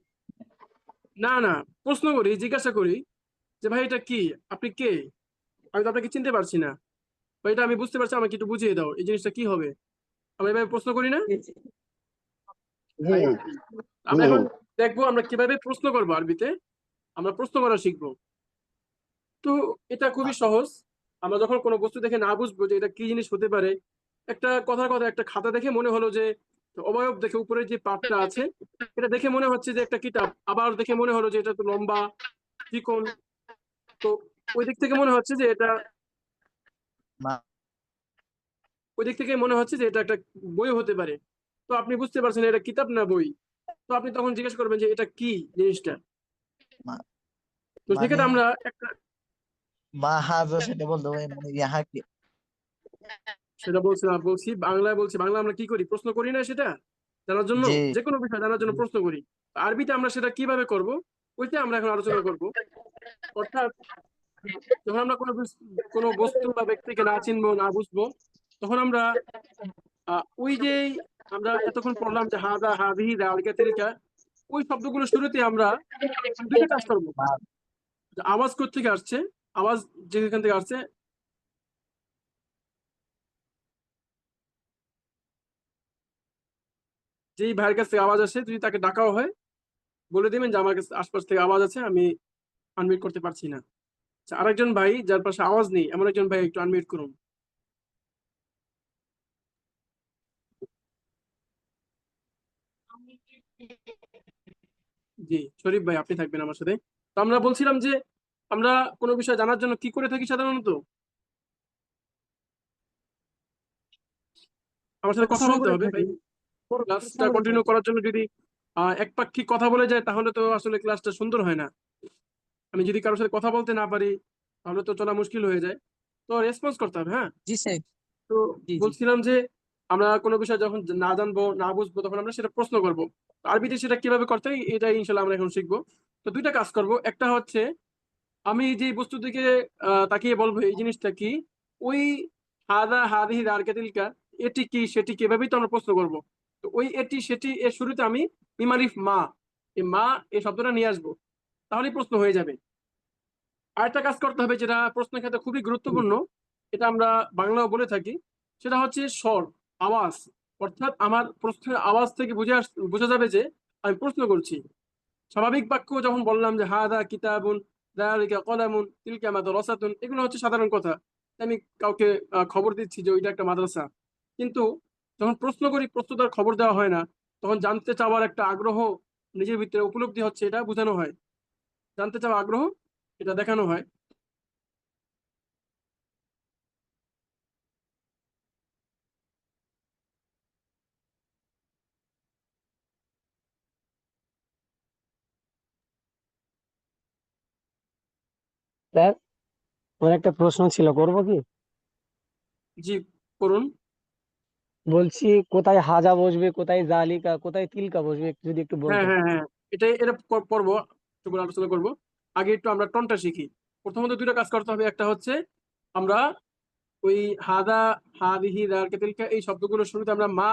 না না, প্রশ্ন করি, জিজ্ঞাসা করি যে ভাই এটা কি, আপনি কে, আমি তো আপনাকে চিনতে পারছি না, বা এটা আমি বুঝতে পারছি, আমাকে একটু বুঝিয়ে দাও এই জিনিসটা কি হবে। আমরা এভাবে প্রশ্ন করি না ভাই? হুম আমরা হুম এখন হুম। দেখবো আমরা কিভাবে প্রশ্ন করবো আরবিতে, আমরা প্রশ্ন করা শিখবো। তো এটা খুবই সহজ। আমরা যখন কোনো বস্তু দেখে না বুঝবো যে এটা কি জিনিস হতে পারে, একটা কথার কথা, একটা খাতা দেখে মনে হলো যে অবয়ব দেখে উপরে যে পার্টটা আছে, এটা দেখে মনে হচ্ছে যে একটা কিতাব, আবার দেখে মনে হলো যে এটা তো লম্বা, চিকন, তো ওই দিক থেকে মনে হচ্ছে যে এটা, মা- ওই দিক থেকে মনে হচ্ছে যে এটা একটা বই হতে পারে। তো আপনি বুঝতে পারছেন এটা কিতাব না বই, তো আপনি তখন জিজ্ঞেস করবেন যে এটা কি জিনিসটা। মা- তো মানে সেক্ষেত্রে আমরা একটা, মা হাজা সেটা বলতে হবে, মানে ইহা কি? সেটা বলছি বাংলায়, বলছি বাংলা আমরা কি করি, প্রশ্ন করি না সেটা জানার জন্য, জি যে কোনো বিষয় জানার জন্য প্রশ্ন করি। আরবিতে আমরা সেটা কিভাবে করব, ওইটা আমরা এখন আলোচনা করব। অর্থাৎ যখন আমরা কোনো বস্তু বা ব্যক্তিকে না চিনবো, না বুঝবো, তখন আমরা ওই যে আমরা এতক্ষণ পড়লাম যে হাদা, হাদিহি, যালিকা, তিলকা, ওই শব্দগুলো শুরুতে আমরা দুইটা কাজ করবো। মা- যে আওয়াজ কোত্থেকে আসছে, আওয়াজ যেখান থেকে আসছে, যেই ভাইয়ের কাছ থেকে আওয়াজ আসে, যদি তাকে ডাকাও হয়, বলে দিবেন যে আমার কাছে আশপাশ থেকে আওয়াজ আছে, আমি আনমিউট করতে পারছি না। আচ্ছা, আরেকজন ভাই যার পাশে আওয়াজ নেই, এমন একজন ভাই একটু আনমিউট করুন। জি, শরীফ ভাই আপনি থাকবেন আমার সাথে। তো আমরা বলছিলাম যে আমরা কোনো বিষয় জানার জন্য কি করে থাকি সাধারণত? আমার সাথে কথা প্রশ্ন বলতে করে হবে থাকি, ভাই। প্রশ্ন ক্লাসটা করে কন্টিনিউ থাকি। করার জন্য যদি একপাক্ষিক কথা বলে যায়, তাহলে তো আসলে ক্লাসটা সুন্দর হয় না। আমি যদি কারোর সাথে কথা বলতে না পারি, তাহলে তো চলা মুশকিল হয়ে যায়। তো রেসপন্স করতে হবে, হ্যাঁ। জি স্যার। তো জি জি বলছিলাম যে আমরা কোনো বিষয় যখন না জানবো, না বুঝবো, তখন আমরা সেটা প্রশ্ন করব। আরবিতে সেটা কিভাবে করতে হয়, এটা ইনশাল্লাহ আমরা এখন শিখবো। তো দুইটা কাজ করব, একটা হচ্ছে আমি যে বস্তুর দিকে তাকিয়ে বলবো এই জিনিসটা কি, ওই হাদা, হাদিহি, যালিকা, তিলকা, এটি কি সেটি কি, এভাবেই তো আমরা প্রশ্ন করব। তো ওই এটি সেটি এর শুরুতে আমি ইমারিফ মা, এই মা এই শব্দটা নিয়ে আসবো, তাহলেই প্রশ্ন হয়ে যাবে। আরেকটা কাজ করতে হবে যেটা প্রশ্নের ক্ষেত্রে খুবই গুরুত্বপূর্ণ, এটা আমরা বাংলাও বলে থাকি, সেটা হচ্ছে স্বর, আওয়াজ। অর্থাৎ আমার প্রশ্নের আওয়াজ থেকে বোঝা যাবে যে আমি প্রশ্ন করছি। স্বাভাবিক বাক্য যখন বললাম যে হাদা কিতাবুন, যালিকা কলামুন, তিলকা মাদ্রাসাতুন, এগুলো হচ্ছে সাধারণ কথা, আমি কাউকে খবর দিচ্ছি যে ওইটা একটা মাদ্রাসা। কিন্তু যখন প্রশ্ন করি, প্রশ্ন তার খবর দেওয়া হয় না, তখন জানতে চাওয়ার একটা আগ্রহ নিজের ভিতরে উপলব্ধি হচ্ছে, এটা বোঝানো হয়। জানতে চাওয়া আগ্রহ, এটা দেখানো হয়। স্যার আমার একটা প্রশ্ন ছিল, করবো কি? জি, করুন। বলছি কোথায় হাজা বসবে, কোথায় জালিকা, কোথায় তিলকা বসবে, যদি একটু হ্যাঁ বলতেন। হ্যাঁ হ্যাঁ, এটা পড়বো, একটু পরে আলোচনা করবো। আগে একটু আমরা টনটা শিখি। প্রথমত দুইটা কাজ করতে হবে। একটা হচ্ছে আমরা ওই হাদা, হাদিহি, দারকে, তিলকা এই শব্দগুলোর শুরুতে আমরা মা,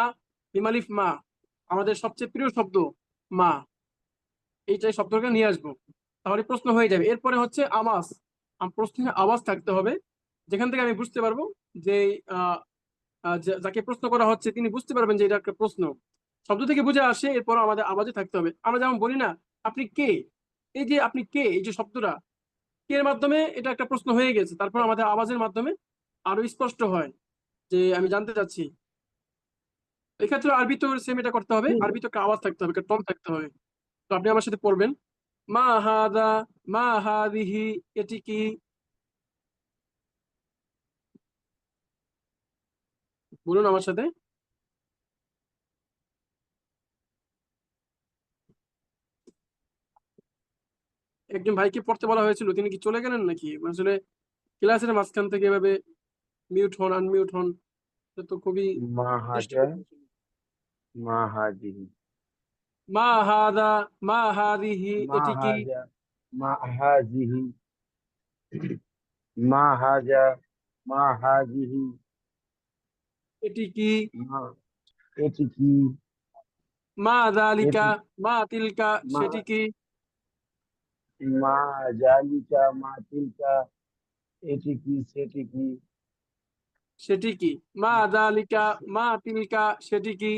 হিমালিফ মা, আমাদের সবচেয়ে প্রিয় শব্দ মা, এইটাই শব্দটা নিয়ে আসবো, তাহলে প্রশ্ন হয়ে যাবে। এরপরে হচ্ছে আওয়াজ, প্রশ্নের আওয়াজ থাকতে হবে, যেখান থেকে আমি বুঝতে পারবো যে আহ যাকে প্রশ্ন করা হচ্ছে তিনি বুঝতে পারবেন যে এটা একটা প্রশ্ন। শব্দ থেকে বুঝে আসে, এরপর আমাদের আওয়াজে থাকতে হবে। আমরা যেমন বলি না আপনি কে, এই যে আপনি কে, এই যে শব্দটা কে এর মাধ্যমে এটা একটা প্রশ্ন হয়ে গেছে, তারপর আমাদের আওয়াজের মাধ্যমে আরো স্পষ্ট হয় যে আমি জানতে চাচ্ছি। এক্ষেত্রে আরবি তো সেম এটা করতে হবে, আরবি তো একটা আওয়াজ থাকতে হবে, একটা টন থাকতে হবে। তো আপনি আমার সাথে পড়বেন, মা হাদা, মা হাদিহি, এটি কি। বলুন আমার সাথে। একজন ভাইকে পড়তে বলা হয়েছিল, তিনি কি চলে গেলেন নাকি? আসলে ক্লাসের মাঝখান থেকে এভাবে মিউট হন, আনমিউট হন, এটা তো খুবই মা হাজা দৃষ্টিকটু ছিল। মা হাজিহি মা হাদা, মা হাদিহি, মা এটি কি। হাজা মা হাজিহি মা হাজা মা হাজিহি এটি কি। মা এটি কি মা যালিকা, এটি মা তিলকা, মা সেটি কি। মা জালিকা মা তিলকা এটি কি সেটি কি সেটি কি। মা যালিকা, মা তিলকা, সেটি কি।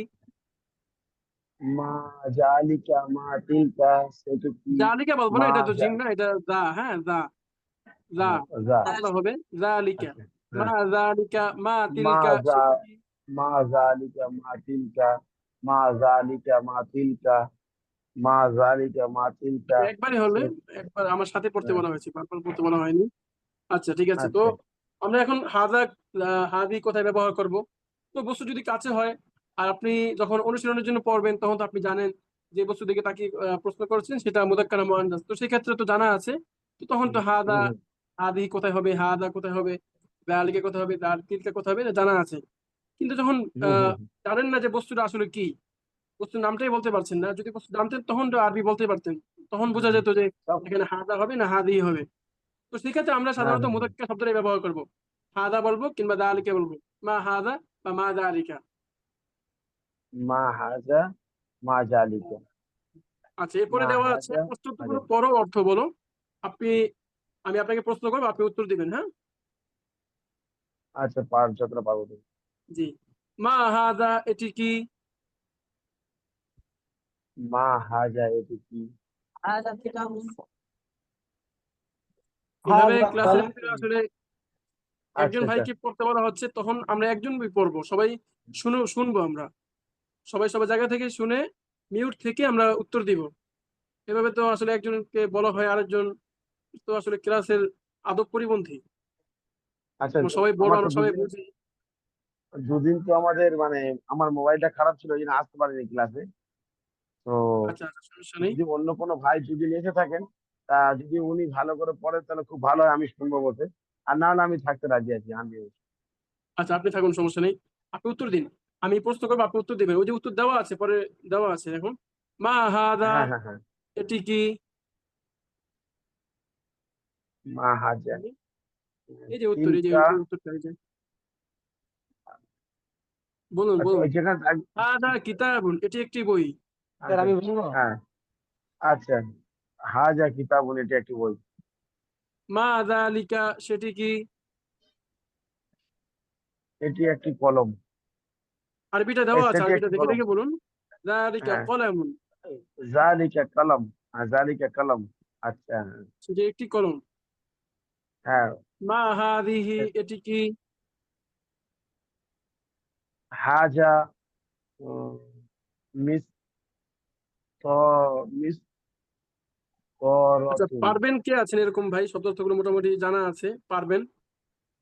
মা জালিকা মা তিলকা সেটি কি জালিকা বলবো না, মা এটা তো জা জিম না, এটা যা, হ্যাঁ যা, যা যা পাতলা হবে, জালিকা। আচ্ছা মা হ্যাঁ যালিকা, মা মা তিলকা, জা সেটি কি। মা জালিকা মা তিলকা মা জালিকা মা তিলকা মা জালিকা মা তিলকা একবারই হলে, সে- একবার আমার সাথে পড়তে হ্যাঁ, বলা হয়েছে, বারবার পড়তে বলা হয়নি। আচ্ছা ঠিক আছে। তো আচ্ছা আমরা এখন হাদা, হাদি কোথায় ব্যবহার করব। তো বস্তু যদি কাছে হয়, আর আপনি যখন অনুশীলনের জন্য পড়বেন তখন তো আপনি জানেন যে বস্তু দিকে তাকিয়ে প্রশ্ন করেছেন সেটা মুদাক্কার না মুআন্নাস, তো সেক্ষেত্রে তো জানা আছে। তো তখন তো হাদা, হুম, হাদি কোথায় হবে, হাদা কোথায় হবে, দালিকা কোথায় হবে, তিলকা কোথায় হবে, এটা জানা আছে। কিন্তু যখন হুম, হুম, হুম, জানেন না যে বস্তুটা আসলে কি, বস্তুর নামটাই বলতে পারছেন না, যদি বস্তু জানতেন তখন তো আরবি বলতে পারতেন, তখন বোঝা হ্যাঁ, যেত যে সব এখানে হাদা হবে না হাদি হবে। তো সেক্ষেত্রে আমরা হ্যাঁ সাধারণত হ্যাঁ হ্যাঁ। মুদাক্কার শব্দটাই ব্যবহার করব, হাদা বলবো কিংবা দালিকা বলবো, মা হাদা বা মা দালিকা। মা হাজা মা জালিকা আচ্ছা, এরপরে মা দেওয়া আছে হাজা মা প্রশ্নগুলো জালিকা পরও অর্থ বলো। আপনি, আমি আপনাকে প্রশ্ন করবো, আপনি উত্তর দিবেন, হ্যাঁ। আচ্ছা পার যতটা পারবো তুমি। জি। মা হাদা, এটি কি। মা হাজা এটি কি হাজা কিতাবুন, এভাবে হাজা ক্লাসের ভিতরে আসলে একজন আচ্ছা আচ্ছা ভাইকে পড়তে বলা হচ্ছে, তখন আমরা একজন পড়বো, সবাই শুনবো আমরা, সবাই সবার জায়গা থেকে শুনে মিউট থেকে আমরা উত্তর দিব। এভাবে তো আসলে একজনকে বলা হয়, আরেকজন তো আসলে ক্লাসের আদব পরিপন্থী। আচ্ছা আমরা সবাই বড়, আমার তো আমরা সবাই দুদিন বুঝি। দুদিন তো আমাদের মানে আমার মোবাইলটা খারাপ ছিল ওই জন্য আসতে পারিনি ক্লাসে তো আচ্ছা আচ্ছা, সমস্যা নেই। যদি অন্য কোনো ভাই যদি এসে থাকেন তা যদি উনি ভালো করে পড়েন তাহলে খুব ভালো হয় আমি শুনবো বসে আর না হলে আমি থাকতে রাজি আছি আমি আচ্ছা আপনি থাকুন, সমস্যা নেই, আপনি উত্তর দিন। আমি প্রশ্ন করবো, আপনি উত্তর দিবেন, ওই যে উত্তর দেওয়া আছে পরে, দেওয়া আছে এখন। মা হাদা, হ্যাঁ হ্যাঁ হ্যাঁ এটি কি। মা হাজা এই যে উত্তর, এই যে তিলকা উত্তরটা, এই যে বলুন আচ্ছা বলুন। ওই যেখানে হাদা কিতাবুন, এটি একটি বই। স্যার আচ্ছা আমি বলবো। হ্যাঁ আচ্ছা হাজা কিতাবুন এটি একটি বই মা যালিকা, সেটি কি। এটি একটি কলম আরবিটা দেওয়া আছে, সেটি আরবিটা একটি দেখে কলম দেখে বলুন। যালিকা হ্যাঁ কলামুন, জালিকা কলম জালিকা কলম আচ্ছা সেটি একটি কলম। হ্যাঁ মা হাদিহি, এটি কি। হাজা উম, মিস তো মিস আচ্ছা, করতুন পারবেন কে আছেন এরকম ভাই, শব্দার্থগুলো মোটামুটি জানা আছে, পারবেন।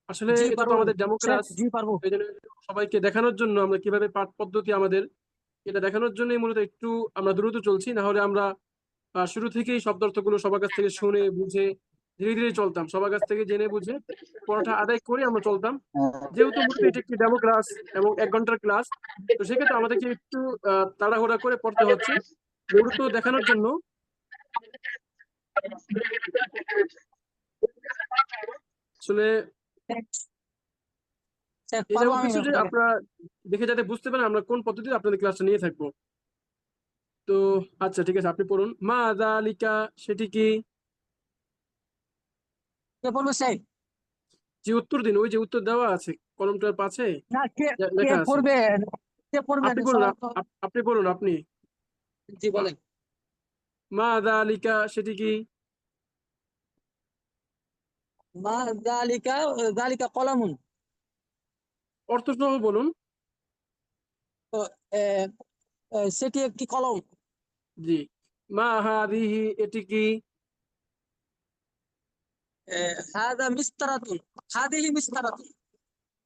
আসলে জি এটা তো পারবো আমাদের ডেমো স্যার, ক্লাস, জি পারবো। এই জন্য সবাইকে দেখানোর জন্য আমরা কিভাবে পাঠ পদ্ধতি আমাদের, এটা দেখানোর জন্যই মূলত একটু আমরা দ্রুত চলছি, না হলে আমরা শুরু থেকেই শব্দার্থগুলো সবার কাছ থেকে শুনে বুঝে ধীরে ধীরে চলতাম, সবার কাছ থেকে জেনে বুঝে পড়াটা আদায় করে আমরা চলতাম। যেহেতু মূলত এটি একটি ডেমো ক্লাস এবং 1 ঘন্টার ক্লাস, তো সেক্ষেত্রে আমাদেরকে একটু তাড়াহুড়া করে পড়তে হচ্ছে গুরুত্ব দেখানোর জন্য। আসলে শেখ এটা পারবো আমি উদ্দেশ্য যে আপনাকে। আপনারা দেখে যাতে বুঝতে পারেন আমরা কোন পদ্ধতিতে আপনাদের ক্লাসটা নিয়ে থাকবো। তো আচ্ছা ঠিক আছে, আপনি পড়ুন। মা যালিকা সেটি কি? কে বলবো শেখ? যে উত্তর দিন, ওই যে উত্তর দেওয়া আছে কলমটার পাশে না, কে কে লেখা আছে। পড়বে? কে পড়বে? আপনি বলুন, আপনি বলুন, আপনি। জি বলেন। মা যালিকা সেটি কি? মা যালিকা, যালিকা কলামুন। অর্থ সহ বলুন। তো সেটি একটি কলম। জি। মা হাদিহি এটি কি? হাদা মিসতারাতুন, হাদিহি মিসতারাতুন।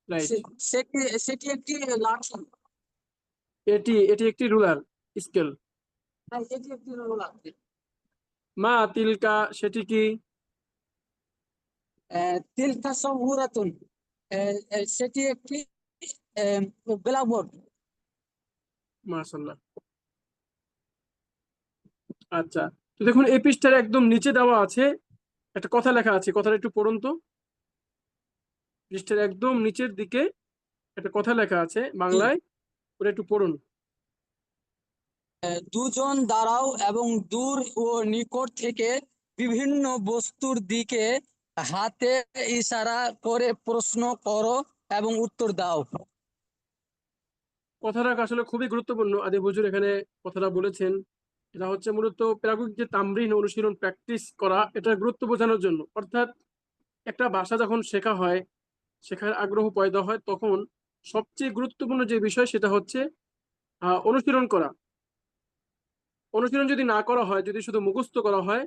রাইট। সেটি সেটি একটি লাঠি। এটি এটি একটি রুলার স্কেল। হ্যাঁ, এটি একটি লাঠি। মা তিলকা সেটি কি? তিলকা সাবুরাতুন, সেটি একটি ব্ল্যাকবোর্ড। মাশাআল্লাহ। আচ্ছা, তো দেখুন এই পৃষ্ঠার একদম নিচে দেওয়া আছে একটা কথা লেখা আছে, কথাটা একটু পড়ুন তো। পৃষ্ঠার একদম নিচের দিকে একটা কথা লেখা আছে বাংলায়, ওটা একটু পড়ুন। দুজন দাঁড়াও এবং দূর ও নিকট থেকে বিভিন্ন বস্তুর দিকে হাতে ইশারা করে প্রশ্ন করো এবং উত্তর দাও। কথাটা আসলে খুবই গুরুত্বপূর্ণ। আদি হুজুর এখানে কথাটা বলেছেন, এটা হচ্ছে মূলত প্রায়োগিক যে তামরিন অনুশীলন প্র্যাকটিস করা, এটার গুরুত্ব বোঝানোর জন্য। অর্থাৎ একটা ভাষা যখন শেখা হয়, শেখার আগ্রহ পয়দা হয়, তখন সবচেয়ে গুরুত্বপূর্ণ যে বিষয় সেটা হচ্ছে অনুশীলন করা। অনুশীলন যদি না করা হয়, যদি শুধু মুখস্থ করা হয়,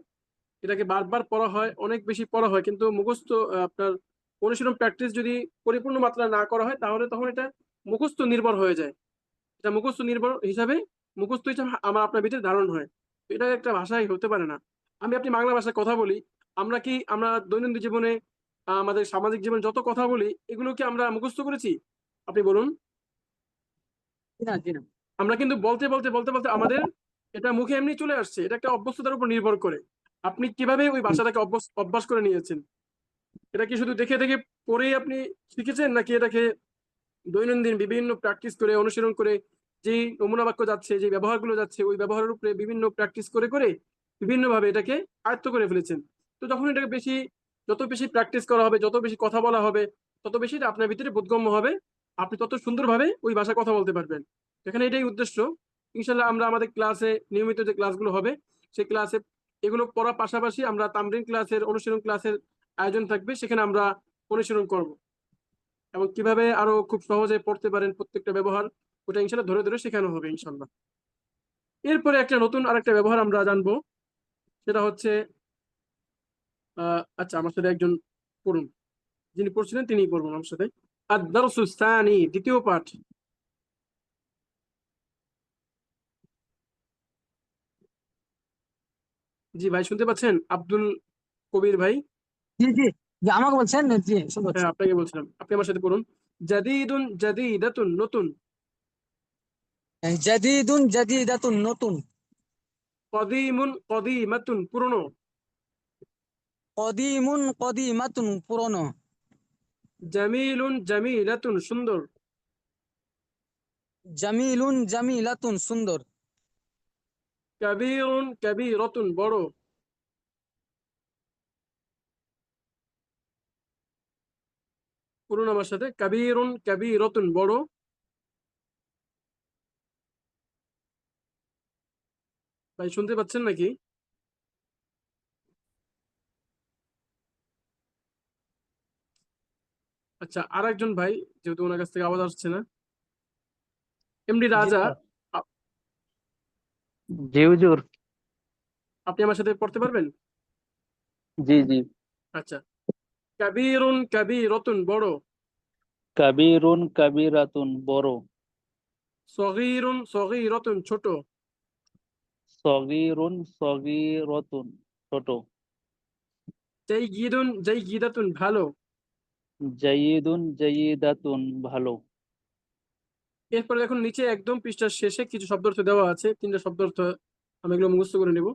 এটাকে বারবার পড়া হয়, অনেক বেশি পড়া হয়, কিন্তু মুখস্থ আপনার অনুশীলন প্র্যাকটিস যদি পরিপূর্ণ মাত্রা না করা হয়, তাহলে তখন এটা মুখস্থ নির্ভর হয়ে যায়। এটা মুখস্থ নির্ভর হিসাবে মুখস্থ হিসাবে আমার আপনার ভিতরে ধারণ হয়। তো এটা একটা ভাষাই হতে পারে না। আমি আপনি বাংলা ভাষায় কথা বলি, আমরা দৈনন্দিন জীবনে আমাদের সামাজিক জীবনে যত কথা বলি, এগুলো কি আমরা মুখস্থ করেছি? আপনি বলুন। জি না, জি না। আমরা কিন্তু বলতে বলতে বলতে বলতে আমাদের এটা মুখে এমনি চলে আসছে। এটা একটা অভ্যস্ততার উপর নির্ভর করে আপনি কিভাবে ওই ভাষাটাকে অভ্যাস করে নিয়েছেন। এটা কি শুধু দেখে দেখে পড়েই আপনি শিখেছেন, নাকি এটাকে দৈনন্দিন বিভিন্ন প্র্যাকটিস করে অনুশীলন করে, যেই নমুনা বাক্য যাচ্ছে, যে ব্যবহারগুলো যাচ্ছে, ওই ব্যবহারের উপরে বিভিন্ন প্র্যাকটিস করে করে বিভিন্ন ভাবে এটাকে আয়ত্ত করে ফেলেছেন। তো যখন এটাকে যত বেশি প্র্যাকটিস করা হবে, যত বেশি কথা বলা হবে, তত বেশি এটা আপনার ভিতরে বোধগম্য হবে, আপনি তত সুন্দরভাবে ওই ভাষায় কথা বলতে পারবেন। এখানে এটাই উদ্দেশ্য। ইনশাল্লাহ আমরা আমাদের ক্লাসে, নিয়মিত যে ক্লাসগুলো হবে, সেই ক্লাসে এগুলো পড়ার পাশাপাশি আমরা তামরিন ক্লাসের, অনুশীলন ক্লাসের আয়োজন থাকবে, সেখানে আমরা অনুশীলন করব এবং কিভাবে আরো খুব সহজে পড়তে পারেন প্রত্যেকটা ব্যবহার, ওটা ইনশাল্লাহ ধরে ধরে শেখানো হবে ইনশাল্লাহ। এরপরে একটা নতুন আরেকটা ব্যবহার আমরা জানবো, সেটা হচ্ছে আচ্ছা আমার সাথে একজন পড়ুন, যিনি পড়ছিলেন তিনিই পড়বেন আমার সাথে। আদ-দারসু সানি, দ্বিতীয় পাঠ। জি ভাই, শুনতে পাচ্ছেন? আব্দুল কবির ভাই। জি জি জি, আমাকে বলছেন? জি, শুনতে পাচ্ছি। হ্যাঁ, আপনাকে বলছিলাম, আপনি আমার সাথে পড়ুন। জাদিদুন জাদিদাতুন, নতুন। জাদিদুন জাদিদাতুন, নতুন। কদিমুন কদিমাতুন, পুরনো। কদিমুন কদিমাতুন, পুরনো। জামিলুন জামিলাতুন, সুন্দর। জামিলুন জামিলাতুন, সুন্দর। কাবীরুন কাবীরাতুন, বড়। পড়ুন আমার সাথে, কাবীরুন কাবীরাতুন, বড়। ভাই শুনতে পাচ্ছেন নাকি? আচ্ছা, আর একজন ভাই, যেহেতু ওনার কাছ থেকে আওয়াজ আসছে না, এমডি জি রাজা, স্যার। আ- জি হুজুর। আপনি আমার সাথে পড়তে পারবেন? জি জি। আচ্ছা, কাবীরুন কাবীরাতুন, বড়। কাবিরুন কাবিরাতুন, বড়। সগীরুন সগীরাতুন, ছোট। সগীরুন সগীরতুন, ছোট। জাইয়িদুন জাইয়িদাতুন ভালো। জাইয়িদুন জাইয়িদাতুন ভালো। এরপরে দেখুন নিচে একদম পৃষ্ঠার শেষে কিছু শব্দার্থ দেওয়া আছে, 3টা শব্দার্থ আমি এগুলো মুখস্থ করে নেব।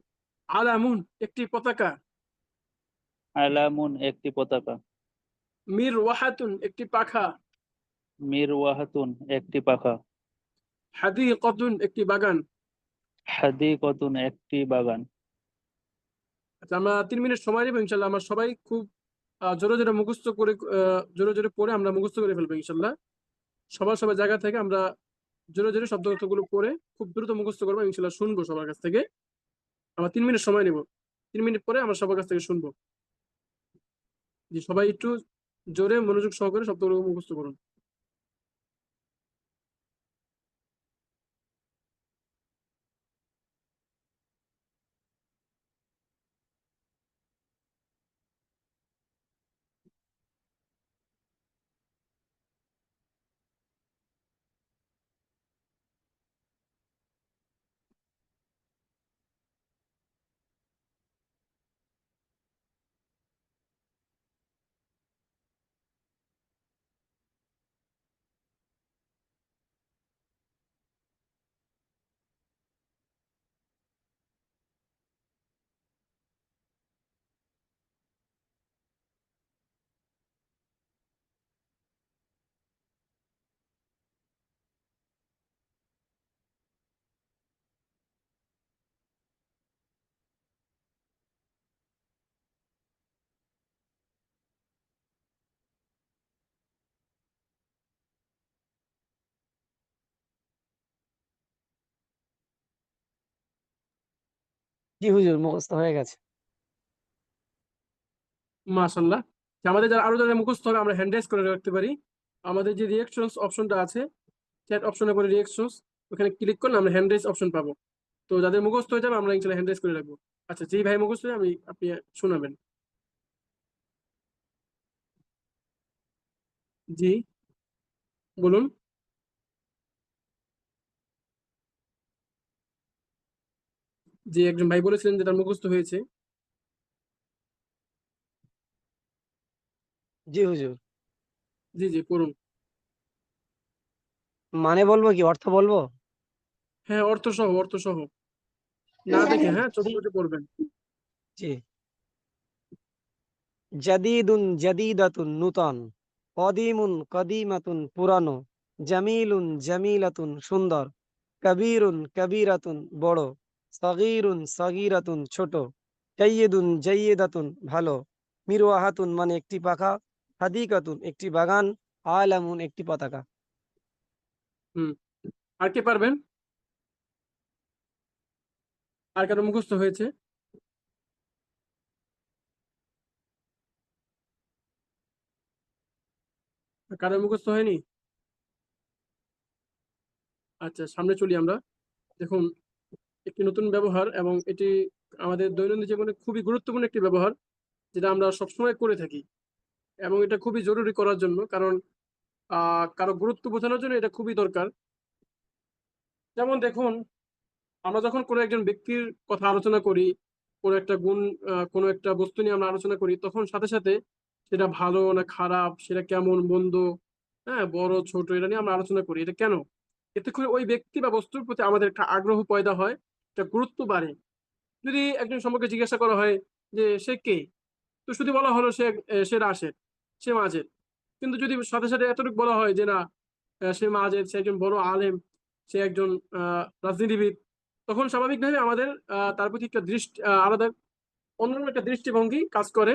আলামুন একটি পতাকা, আলামুন একটি পতাকা। মিরওয়াহাতুন একটি পাখা, মিরওয়াহাতুন একটি পাখা। হাদিকাতুন একটি বাগান। হাদিকাতুন একটি বাগান। আচ্ছা, আমরা 3 মিনিট সময় নেবো ইনশাল্লাহ। আমরা সবাই খুব জোরে জোরে মুখস্থ করে জোরে জোরে পড়ে আমরা মুখস্থ করে ফেলবো ইনশাল্লাহ। সবার সবার জায়গা থেকে আমরা জোরে জোরে শব্দ অর্থগুলো পড়ে খুব দ্রুত মুখস্থ করবো ইনশাল্লাহ। শুনবো সবার কাছ থেকে। আমরা 3 মিনিট সময় নেব, 3 মিনিট পরে আমরা সবার কাছ থেকে শুনবো। যে সবাই একটু জোরে মনোযোগ সহকারে শব্দগুলো মুখস্থ করুন। জি হুজুর, মুখস্থ হয়ে গেছে। মাশাল্লাহ। আমাদের যারা আরো যারা মুখস্থ হবে আমরা হ্যান্ড রেজ করে রাখতে পারি। আমাদের যে রিয়েকশনস অপশনটা আছে, চ্যাট অপশনে পরে রিয়েকশনস, ওখানে ক্লিক করলে আমরা হ্যান্ড রেজ অপশন পাবো। তো যাদের মুখস্থ হয়ে যাবে আমরা ইনশাল্লাহ হ্যান্ড রেজ করে রাখবো। আচ্ছা, যেই ভাই মুখস্থ হয় আপনি শোনাবেন। জি বলুন। যে একজন ভাই বলেছিলেন যে তার মুখস্থ হয়েছে। জি হুজুর। জি জি করুন। মানে বলবো কি অর্থ বলবো? হ্যাঁ, অর্থ সহ, অর্থ সহ, না দেখে, হ্যাঁ চোখে চোখে পড়বেন। জি। জাদিদুন জাদিদাতুন নূতন, কদিমুন কদিমাতুন পুরানো, জামিলুন জামিলাতুন সুন্দর, কবিরুন কবিরাতুন বড়, সগীরুন সগীরাতুন ছোট, জাইয়িদুন জাইয়িদাতুন ভালো, মিরওয়াহাতুন মানে একটি পাখা, হাদিকাতুন একটি বাগান, আলামুন একটি পতাকা। হুম, আর কে পারবেন? আর কারো মুখস্থ হয়েছে? আর কারো মুখস্থ হয়নি? আচ্ছা, সামনে চলি আমরা। দেখুন, একটি নতুন ব্যবহার এবং এটি আমাদের দৈনন্দিন জীবনে খুবই গুরুত্বপূর্ণ একটি ব্যবহার, যেটা আমরা সবসময় করে থাকি এবং এটা খুবই জরুরি করার জন্য, কারণ কারো গুরুত্ব বোঝানোর জন্য এটা খুবই দরকার। যেমন দেখুন, আমরা যখন কোনো একজন ব্যক্তির কথা আলোচনা করি, কোনো একটা গুণ, কোনো একটা বস্তু নিয়ে আমরা আলোচনা করি, তখন সাথে সাথে সেটা ভালো না খারাপ, সেটা কেমন মন্দ, হ্যাঁ বড় ছোট, এটা নিয়ে আমরা আলোচনা করি। এটা কেন? এতে করে ওই ব্যক্তি বা বস্তুর প্রতি আমাদের একটা আগ্রহ পয়দা হয়, একটা গুরুত্ব বাড়ে। যদি একজন সম্পর্কে জিজ্ঞাসা করা হয় যে সে কে, তো শুধু বলা হলো সে রাশেদ, সে মাজেদ। কিন্তু যদি সাথে সাথে এতটুকু বলা হয় যে না, সে মাজেদ, সে একজন বড় আলেম, সে একজন রাজনীতিবিদ, তখন স্বাভাবিকভাবে আমাদের তার প্রতি একটা আলাদা অন্যরকম একটা দৃষ্টিভঙ্গি কাজ করে,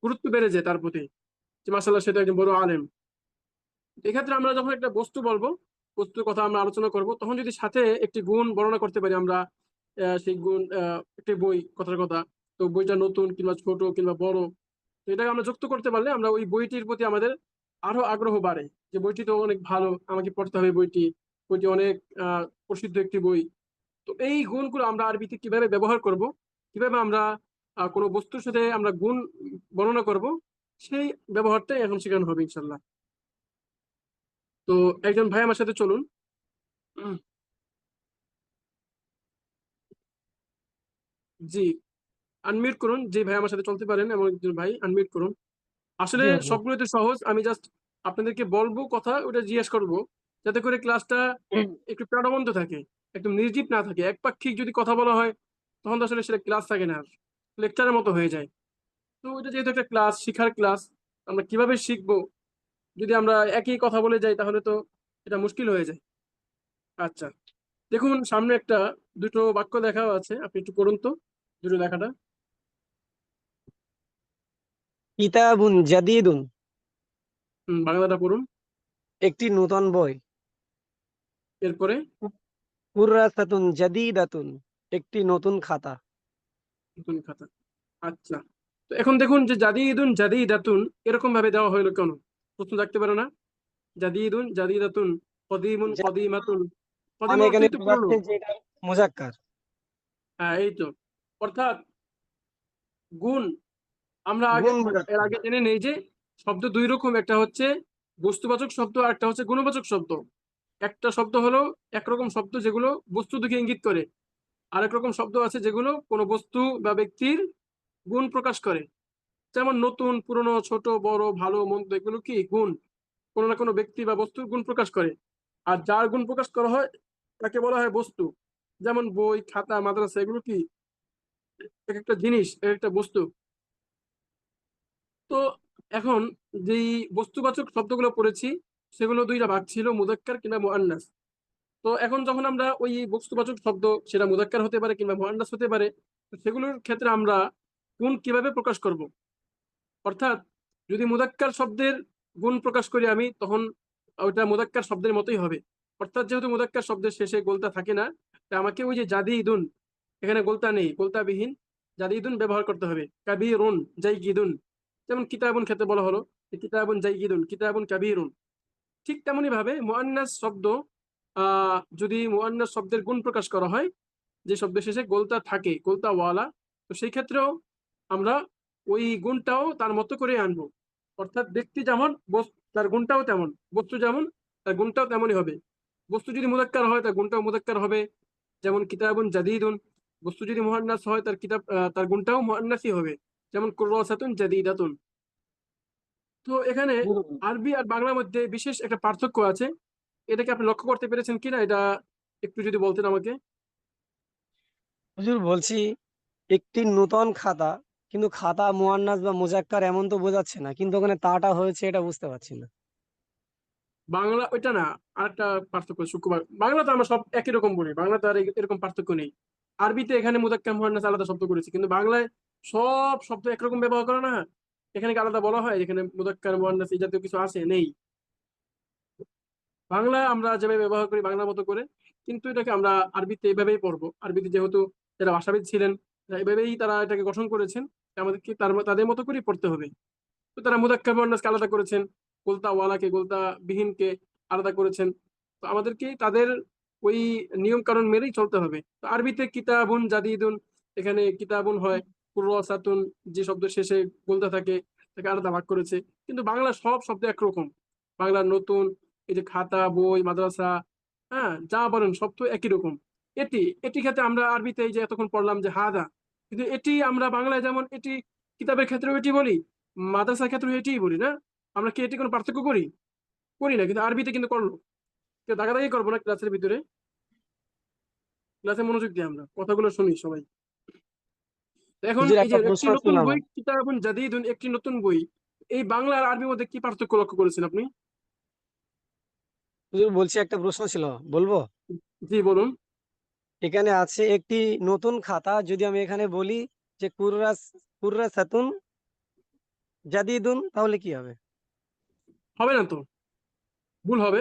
গুরুত্ব বেড়ে যায় তার প্রতি, যে মাসাল্লাহ সে তো একজন বড় আলেম। এক্ষেত্রে আমরা যখন একটা বস্তু বলবো, বস্তুর কথা আমরা আলোচনা করব, তখন যদি সাথে একটি গুণ বর্ণনা করতে পারি আমরা, সেই গুণ, একটি বই কথার কথা, তো বইটা নতুন কিংবা ছোট কিংবা বড়, তো এটাকে আমরা যুক্ত করতে পারলে আমরা ওই বইটির প্রতি আমাদের আরো আগ্রহ বাড়ে, যে বইটি তো অনেক ভালো, আমাকে পড়তে হবে বইটি, বইটি অনেক প্রসিদ্ধ একটি বই। তো এই গুণগুলো আমরা আরবিতে কিভাবে ব্যবহার করব, কিভাবে আমরা কোনো বস্তুর সাথে আমরা গুণ বর্ণনা করব, সেই ব্যবহারটাই এখন শেখানো হবে ইনশাল্লাহ। তো একজন ভাই আমার সাথে চলুন। উম, জি, আনমিউট করুন, যে ভাই আমার সাথে চলতে পারেন এমন একজন ভাই আনমিউট করুন। আসলে জি হুজুর। সবগুলো তো সহজ, আমি জাস্ট আপনাদেরকে বলবো কথা, ওটা জিজ্ঞেস করবো, যাতে করে ক্লাসটা একটু প্রাণবন্ত থাকে, একদম নির্জীব না থাকে। একপাক্ষিক যদি কথা বলা হয় তখন তো আসলে সেটা ক্লাস থাকে না, লেকচারের মতো হয়ে যায়। তো এটা যেহেতু একটা ক্লাস, শিখার ক্লাস, আমরা কিভাবে শিখবো যদি আমরা একই কথা বলে যাই তাহলে তো এটা মুশকিল হয়ে যায়। আচ্ছা, দেখুন সামনে একটা দুটো বাক্য দেখাও আছে, আপনি একটু করুন তো দুটো লেখাটা। কিতাবুন জাদিদুন, বাংলাটা পড়ুন। একটি নতুন বই। এরপরে কুররাসাতুন জাদিদাতুন, একটি নতুন খাতা। নতুন খাতা। আচ্ছা, তো এখন দেখুন যে জাদিদুন জাদিদাতুন এরকম ভাবে দেওয়া হলো কেন, প্রশ্ন থাকতে পারে না? জাদিদুন জাদিদাতুন, কদিমুন কদিমাতুন, কদিম মানে এখানে অর্থই তো পুরনো। বোঝাচ্ছে যে এটা মুজাক্কার। হ্যাঁ এই তো, অর্থাৎ গুণ। আমরা আগে গুণ এর বোঝাচ্ছে। আগে জেনে নেই যে শব্দ দুই রকম, একটা হচ্ছে বস্তুবাচক শব্দ আর একটা হচ্ছে গুণবাচক শব্দ। একটা শব্দ হলো একরকম শব্দ যেগুলো বস্তু দিকে ইঙ্গিত করে, আরেক রকম শব্দ আছে যেগুলো কোনো বস্তু বা ব্যক্তির গুণ প্রকাশ করে। যেমন নতুন, পুরনো, ছোট, বড়, ভালো, মন্দ, এগুলো কি গুণ, কোনো না কোনো ব্যক্তি বা বস্তুর গুণ প্রকাশ করে। আর যার গুণ প্রকাশ করা হয় তাকে বলা হয় বস্তু। যেমন বই, খাতা, মাদ্রাসা, এগুলো কি এক একটা জিনিস, এক একটা বস্তু। তো এখন যেই বস্তুবাচক শব্দগুলো পড়েছি সেগুলো দুইটা ভাগ ছিল, মুযাক্কার কিংবা মুআন্নাস। তো এখন যখন আমরা ওই বস্তুবাচক শব্দ, সেটা মুযাক্কার হতে পারে কিংবা মুআন্নাস হতে পারে, তো সেগুলোর ক্ষেত্রে আমরা গুণ কিভাবে প্রকাশ করব? অর্থাৎ যদি মুযাক্কার শব্দের গুণ প্রকাশ করি আমি, তখন ওইটা মুযাক্কার শব্দের মতোই হবে। অর্থাৎ যেহেতু মুযাক্কার শব্দের শেষে গোলতা থাকে না, তাই আমাকে ওই যে জাদিদুন, এখানে গোলতা নেই, গোলতাবিহীন জাদিদুন ব্যবহার করতে হবে। কাবীরুন, জাইয়িদুন, যেমন কিতাবুন ক্ষেত্রে বলা হলো যে কিতাবুন জাইয়িদুন, কিতাবুন কাবীরুন। ঠিক তেমনি ভাবে মুআন্নাস শব্দ, যদি মুআন্নাস শব্দের গুণ প্রকাশ করা হয়, যে শব্দের শেষে গোলতা থাকে, গোলতা ওয়ালা, তো সেই ক্ষেত্রেও আমরা ওই গুণটাও তার মতো করে আনবো। অর্থাৎ ব্যক্তি যেমন তার গুণটাও তেমন, বস্তু যেমন তার গুণটাও তেমনই হবে। বস্তু যদি মুযাক্কার হয় তার গুণটাও মুযাক্কার হবে, যেমন কিতাবুন জাদিদুন। বস্তু যদি মুআন্নাস হয় তার তার গুণটাও মুআন্নাসই হবে, যেমন কুররাসাতুন জাদিদাতুন। তো এখানে আরবি আর বাংলার মধ্যে বিশেষ একটা পার্থক্য আছে, এটাকে আপনি লক্ষ্য করতে পেরেছেন কিনা, এটা একটু যদি বলতেন আমাকে। হুজুর বলছি, একটি নতুন খাতা, কিন্তু খাতা মুয়ান্নাস বা মুজাক্কার এমন তো বোঝাচ্ছে না, কিন্তু ওখানে তাটা হয়েছে এটা বুঝতে পারছি না। বাংলা ওইটা না, আরেকটা পার্থক্য শুক্রবার, বাংলা তো আমরা সব একই রকম বলি, বাংলা তো আর এরকম পার্থক্য নেই। আরবিতে এখানে মুযাক্কার মুআন্নাস আলাদা শব্দ করেছি, কিন্তু বাংলায় সব শব্দ একরকম ব্যবহার করে না। এখানে কি আলাদা বলা হয় এখানে মুযাক্কার মুআন্নাস এই জাতীয় কিছু আছে? নেই। বাংলা আমরা যেভাবে ব্যবহার করি বাংলার মতো করে, কিন্তু এটাকে আমরা আরবিতে এইভাবেই পড়বো। আরবিতে যেহেতু যারা ভাষাবিদ ছিলেন, এইভাবেই তারা এটাকে গঠন করেছেন, আমাদেরকে তাদের মতো করেই পড়তে হবে। তো তারা মুযাক্কার মুআন্নাসকে আলাদা করেছেন, গোলতা ওয়ালাকে, গোলতা বিহীনকে আলাদা করেছেন। তো আমাদেরকে তাদের ওই নিয়ম কানুন মেনেই চলতে হবে। তো আরবিতে কিতাবুন জাদিদুন, এখানে কিতাবুন হয়, কুররাসাতুন যে শব্দ শেষে গোলতা থাকে তাকে আলাদা ভাগ করেছে। কিন্তু বাংলা সব শব্দ একরকম। বাংলা নতুন, এই যে খাতা, বই, মাদ্রাসা, হ্যাঁ যা বলেন সব তো একই রকম। এটি এটি ক্ষেত্রে আমরা আরবিতে এই যে এতক্ষণ পড়লাম যে হাদা, কিন্তু এটি আমরা বাংলায় যেমন এটি, কিতাবের ক্ষেত্রেও এটি বলি, মাদ্রাসার ক্ষেত্রেও এটিই বলি না। আমরা কি এটি কোনো পার্থক্য করি? করি না, কিন্তু আরবিতে কিন্তু করলো। কেউ দাগাদাগি করবো না ক্লাসের ভিতরে, ক্লাসে মনোযোগ দিই, আমরা কথাগুলো শুনি সবাই। তো এখন হুজুর এই যে একটা একটি প্রশ্ন নতুন ছিল বই, আমার। কিতাবুন জাদিদুন, একটি নতুন বই, এই বাংলা আর আরবির মধ্যে কি পার্থক্য লক্ষ্য করেছেন আপনি? হুজুর বলছি, একটা প্রশ্ন ছিল, বলবো? জি বলুন। এখানে আছে একটি নতুন খাতা, যদি আমি এখানে বলি যে কুররাসাতুন জাদিদুন, তাহলে কি হবে? হবে না তো, ভুল হবে,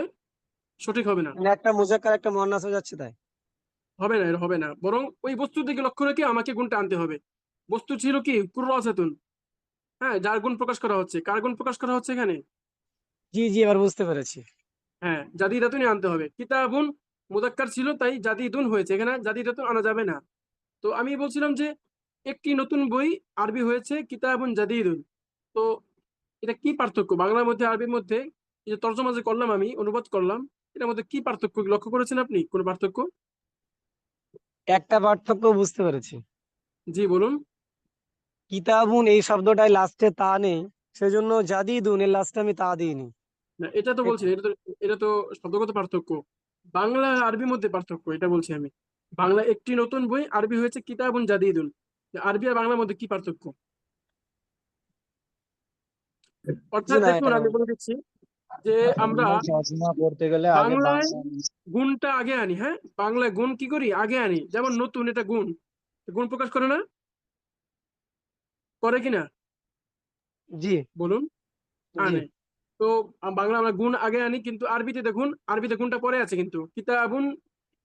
সঠিক হবে না। মানে একটা মুজাক্কার একটা মুয়ান্নাস হয়ে যাচ্ছে তাই। হবে না, এটা হবে না, বরং ওই বস্তুর দিকে লক্ষ্য রেখে আমাকে গুণটা আনতে হবে। বস্তু ছিল কি কুররাসাতুন, হ্যাঁ যার গুণ প্রকাশ করা হচ্ছে, কার গুণ প্রকাশ করা হচ্ছে এখানে? জি জি, এবার বুঝতে পেরেছি। হ্যাঁ জাদিদাতুনই আনতে হবে। কিতাবুন মুযাক্কার ছিল তাই জাদিদুন হয়েছে, এখানে জাদিদাতুন আনা যাবে না। তো আমি বলছিলাম যে একটি নতুন বই, আরবি হয়েছে কিতাবুন জাদিদুন। তো এটা কি পার্থক্য বাংলার মধ্যে আরবির মধ্যে? এই যে তর্জমা যে করলাম, আমি অনুবাদ করলাম, এটার মধ্যে কি পার্থক্য লক্ষ্য করেছেন আপনি, কোনো পার্থক্য? একটা পার্থক্য বুঝতে পেরেছি। জি বলুন। কিতাবুন এই শব্দটায় লাস্টে তা নেই, সেজন্য জাদিদুন এর লাস্টে আমি তা দিইনি। না, এটা তো বলছি না, এটা তো শব্দগত পার্থক্য। বাংলা আর আরবির মধ্যে পার্থক্য, এটা বলছি আমি। বাংলা একটি নতুন বই, আরবি হয়েছে কিতাবুন জাদিদুন। আরবি আর বাংলার মধ্যে কি পার্থক্য? জি অর্থাৎ না, দেখুন, আমি বলে দিচ্ছি যে আমরা সবসময় পড়তে গেলে আগে বাংলায় বাংলা গুণটা আগে আনি। হ্যাঁ, বাংলায় গুণ কি করি? আগে আনি। যেমন নতুন, এটা গুণ, গুণ প্রকাশ করে না? করে কিনা জি বলুন? জি আনে। তো বাংলা আমরা গুণ আগে আনি, কিন্তু আরবিতে দেখুন, আরবিতে গুণটা পরে আছে। কিন্তু কিতাবুন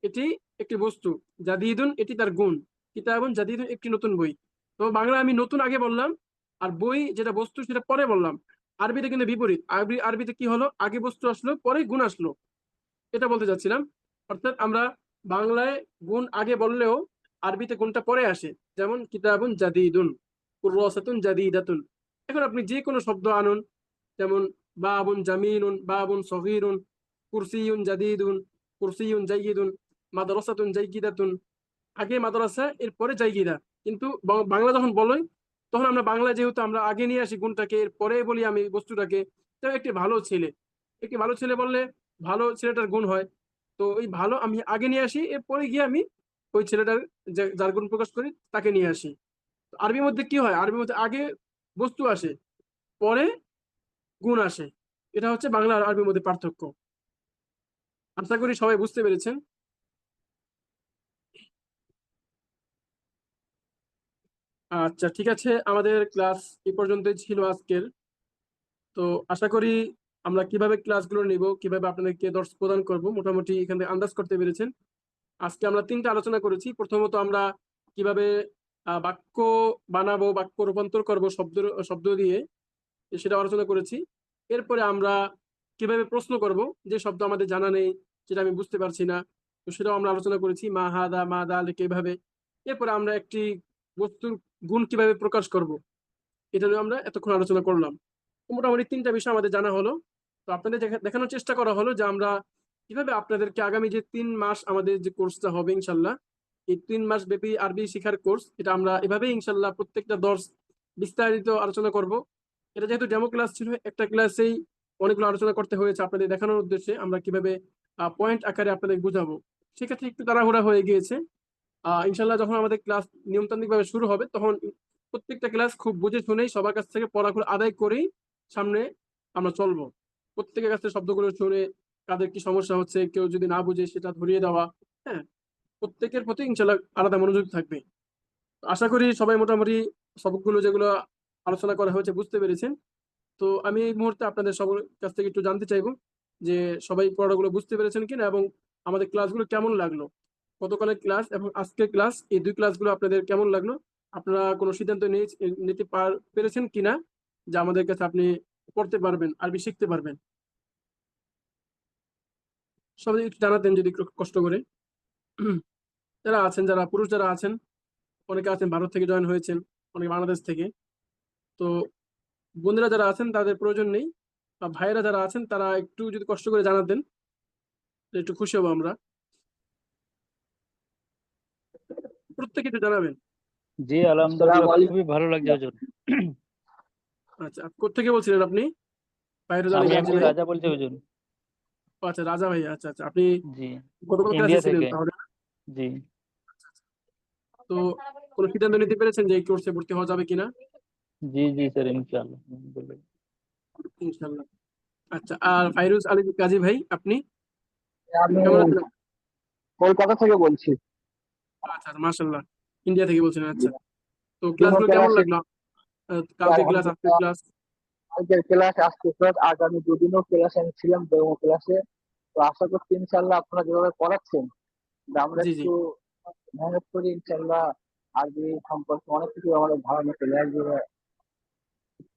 এটি একটি বস্তু, জাদিদুন এটি তার গুণ। কিতাবুন জাদিদুন একটি নতুন বই। তো বাংলা আমি নতুন আগে বললাম, আর বই যেটা বস্তু সেটা পরে বললাম। আরবিতে কিন্তু বিপরীত। আরবিতে কি হলো, আগে বস্তু আসলো পরে গুণ আসলো, এটা বলতে চাচ্ছিলাম। অর্থাৎ আমরা বাংলায় গুণ আগে বললেও আরবিতে গুণটা পরে আসে। যেমন কিতাবুন জাদিদুন, কুররাসাতুন জাদিদাতুন। এখন আপনি যে কোনো শব্দ আনুন, যেমন বাবুন জামিলুন, বাবুন সগীরুন, কুরসিয়ুন জাদিদুন, কুরসিয়ুন জাইয়িদুন, মাদ্রাসাতুন জাইয়িদাতুন। আগে মাদ্রাসা, এরপরে জায়গিরা। কিন্তু বাংলা যখন বলোই, তখন আমরা বাংলা যেহেতু আমরা আগে নিয়ে আসি গুণটাকে, এরপরে বলি আমি বস্তুটাকে। তো একটি ভালো ছেলে, একটি ভালো ছেলে বললে ভালো ছেলেটার গুণ হয়। তো ওই ভালো আমি আগে নিয়ে আসি, এরপরে গিয়ে আমি ওই ছেলেটার যার গুণ প্রকাশ করি তাকে নিয়ে আসি। তো আরবির মধ্যে কি হয়, আরবির মধ্যে আগে বস্তু আসে, পরে গুণ আসে। এটা হচ্ছে বাংলা আর আরবির মধ্যে পার্থক্য। আশা করি সবাই বুঝতে পেরেছেন। আচ্ছা, ঠিক আছে, আমাদের ক্লাস এই পর্যন্তই ছিল আজকের। তো আশা করি আমরা কিভাবে ক্লাসগুলো নিব, কিভাবে আপনাদেরকে দর্শ প্রদান করব, মোটামুটি এখান থেকে আন্দাজ করতে পেরেছেন। আজকে আমরা তিনটা আলোচনা করেছি। প্রথমত আমরা কিভাবে বাক্য বানাবো, বাক্য রূপান্তর করব শব্দ শব্দ দিয়ে, সেটা আলোচনা করেছি। এরপরে আমরা কিভাবে প্রশ্ন করব, যে শব্দ আমাদের জানা নেই, যেটা আমি বুঝতে পারছি না, তো সেটাও আমরা আলোচনা করেছি, মা হাদা মা দা কিভাবে। এরপরে আমরা একটি বস্তুর গুণ কিভাবে প্রকাশ করব, এটা নিয়ে আমরা এতক্ষণ আলোচনা করলাম। তো মোটামুটি তিনটা বিষয় আমাদের জানা হলো। তো আপনাদের দেখানোর চেষ্টা করা হলো যে আমরা কিভাবে আপনাদেরকে আগামী যে 3 মাস আমাদের যে কোর্সটা হবে ইনশাল্লাহ, এই 3 মাস ব্যাপী আরবি শিখার কোর্স, এটা আমরা এভাবেই ইনশাল্লাহ প্রত্যেকটা দর্শ বিস্তারিত আলোচনা করব। এটা যেহেতু ডেমো ক্লাস ছিল, একটা ক্লাসেই অনেকগুলো আলোচনা করতে হয়েছে আপনাদের দেখানোর উদ্দেশ্যে আমরা কিভাবে পয়েন্ট আকারে আপনাদের বুঝাবো। সেক্ষেত্রে একটু তাড়াহুড়া হয়ে গিয়েছে। ইনশাল্লাহ যখন আমাদের ক্লাস নিয়মতান্ত্রিক ভাবে শুরু হবে, তখন প্রত্যেকটা ক্লাস খুব বুঝে শুনেই সবার কাছ থেকে পড়াগুলো আদায় করেই সামনে আমরা চলবো। প্রত্যেকের কাছ থেকে শব্দগুলো শুনে কাদের কি সমস্যা হচ্ছে, কেউ যদি না বুঝে সেটা ধরিয়ে দেওয়া। হ্যাঁ, প্রত্যেকের প্রতি ইনশাল্লাহ আলাদা মনোযোগ থাকবে। আশা করি সবাই মোটামুটি সবগুলো যেগুলো আলোচনা করা হয়েছে বুঝতে পেরেছেন। তো আমি এই মুহূর্তে আপনাদের সবার কাছ থেকে একটু জানতে চাইবো যে সবাই পড়াগুলো বুঝতে পেরেছেন কিনা, এবং আমাদের ক্লাসগুলো কেমন লাগলো, গতকালের ক্লাস এবং আজকের ক্লাস, এই দুই ক্লাসগুলো আপনাদের কেমন লাগলো। আপনারা কোনো সিদ্ধান্ত নিতে পেরেছেন কিনা যে আমাদের কাছে আপনি পড়তে পারবেন, আরবি শিখতে পারবেন? সবাই একটু জানাতেন যদি একটু কষ্ট করে। যারা আছেন, যারা পুরুষ যারা আছেন, অনেকে আছেন ভারত থেকে জয়েন হয়েছেন, অনেকে বাংলাদেশ থেকে। তো বন্ধুরা যারা আছেন তাদের প্রয়োজন নেই, বা ভাইয়েরা যারা আছেন তারা একটু যদি কষ্ট করে জানাতেন, একটু খুশি হবো আমরা। প্রত্যেকে একটু জানাবেন। জি আলহামদুলিল্লাহ, খুবই ভালো লাগছে হুজুর। আচ্ছা, কোথেকে বলছিলেন আপনি? ভাইরুল আলী আমি গাজী ভাই? রাজা বলছি হুজুর। ও আচ্ছা, রাজা ভাই। আচ্ছা আচ্ছা, আপনি জি, গতকাল ক্লাসে ইন্ডিয়া ছিলেন থেকে। তাহলে? জি তো কোনো সিদ্ধান্ত নিতে পেরেছেন যে এই কোর্সে ভর্তি হওয়া যাবে কিনা? জি জি স্যার, ইনশাআল্লাহ আলহামদুলিল্লাহ। ইনশাল্লাহ। আচ্ছা, আর ফাইরুজ আলী গাজী ভাই, আপনি আমি কেমন আছেন? কলকাতা থেকে বলছি। আচ্ছা, মাশাআল্লাহ, ইন্ডিয়া থেকে বলছিলেন। আচ্ছা, তো ডেমো ক্লাসগুলো কেমন ক্লাসে লাগলো? কালকে ক্লাস, আজকের আলহামদুলিল্লাহ, ক্লাস? আজকের ক্লাস আজকে ক্লাস আগামী দুদিনও ক্লাসে আমি ছিলাম ডেমো ক্লাসে। তো আশা করছি ইনশাল্লাহ আপনারা যেভাবে পড়াচ্ছেন, যে আমরা জি জি একটু মেহনত করি ইনশাল্লাহ আরবি সম্পর্কে অনেক কিছু আমাদের ধারণা চলে আসবে,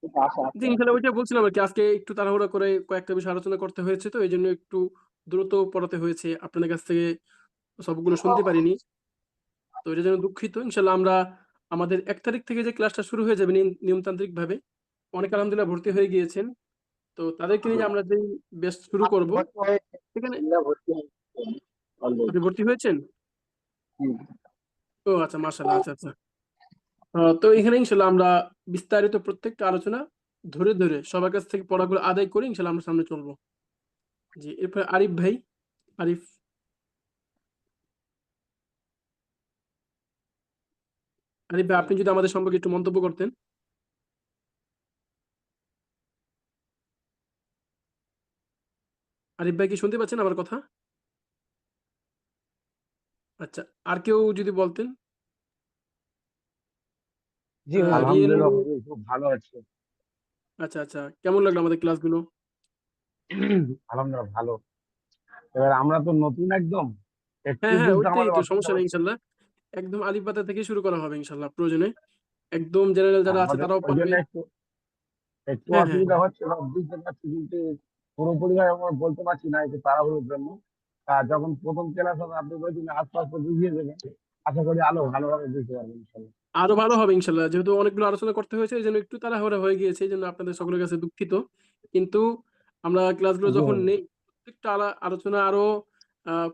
এটা আশা জি, আছে। ইনশাল্লাহ ওইটা বলছিলাম আর কি। আজকে একটু তাড়াহুড়া করে কয়েকটা বিষয় আলোচনা করতে হয়েছে, তো এই জন্য একটু দ্রুত পড়াতে হয়েছে, আপনাদের কাছ থেকে সবগুলো শুনতে পারিনি। তো এটার জন্য দুঃখিত। ইনশাল্লাহ আমরা আমাদের 1 তারিখ থেকে যে ক্লাসটা শুরু হয়ে যাবে নিয়মতান্ত্রিক ভাবে, অনেকে আলহামদুলিল্লাহ ভর্তি হয়ে গিয়েছেন। তো তাদেরকে নিয়ে আমরা যে বেশ শুরু আমি করব। ভর্তি হয়ে সেখানে ভর্তি হয়েছি already। আপনি ভর্তি হয়েছেন? হুম। ও আচ্ছা, মাশাআল্লাহ। আচ্ছা আচ্ছা, তো এখানে ইনশাল্লাহ আমরা বিস্তারিত প্রত্যেকটা আলোচনা ধরে ধরে সবার কাছ থেকে পড়াগুলো আদায় করে ইনশাল্লাহ আমরা সামনে চলবো। জি, এরপরে আরিফ ভাই। আরিফ আরিফ ভাই, আপনি যদি আমাদের সম্পর্কে একটু মন্তব্য করতেন। আরিফ ভাই কি শুনতে পাচ্ছেন আমার কথা? আচ্ছা, আর কেউ যদি বলতেন। জি রিয়েল। আলহামদুলিল্লাহ হুজুর, খুব ভালো আছে। আচ্ছা আচ্ছা, কেমন লাগলো আমাদের ক্লাসগুলো? আলহামদুলিল্লাহ ভালো। এবার আমরা তো নতুন একদম, একটু হ্যাঁ হ্যাঁ, বুঝতে ওইটাই আমাদের তো, অসুবিধা সমস্যা নেই হচ্ছে। ইনশাল্লাহ। একদম আলিফ বাতা থেকে শুরু করা হবে ইনশাল্লাহ প্রয়োজনে। একদম জেনারেল যারা আছে আমাদের তারাও ওই জন্য পারবে। একটু একটু হ্যাঁ হ্যাঁ অসুবিধা হ্যাঁ। হচ্ছে, বুঝতে পারছি, কিন্তু পুরোপুরি ভাবে আমরা বলতে পারছি না একটু তাড়াহুড়োর জন্য। যখন প্রথম ক্লাস হবে আপনি বলছেন আস্তে আস্তে বুঝিয়ে দেবেন, আশা করি আলো ভালোভাবে বুঝতে পারবেন ইনশাল্লাহ। আরো ভালো হবে ইনশাল্লাহ, যেহেতু অনেকগুলো আলোচনা করতে হয়েছে এই জন্য একটু তাড়াহুড়া হয়ে গিয়েছে, এই জন্য আপনাদের সকলের কাছে দুঃখিত। কিন্তু আমরা ক্লাসগুলো জি যখন হুজুর। নেই, প্রত্যেকটা আলোচনা আরো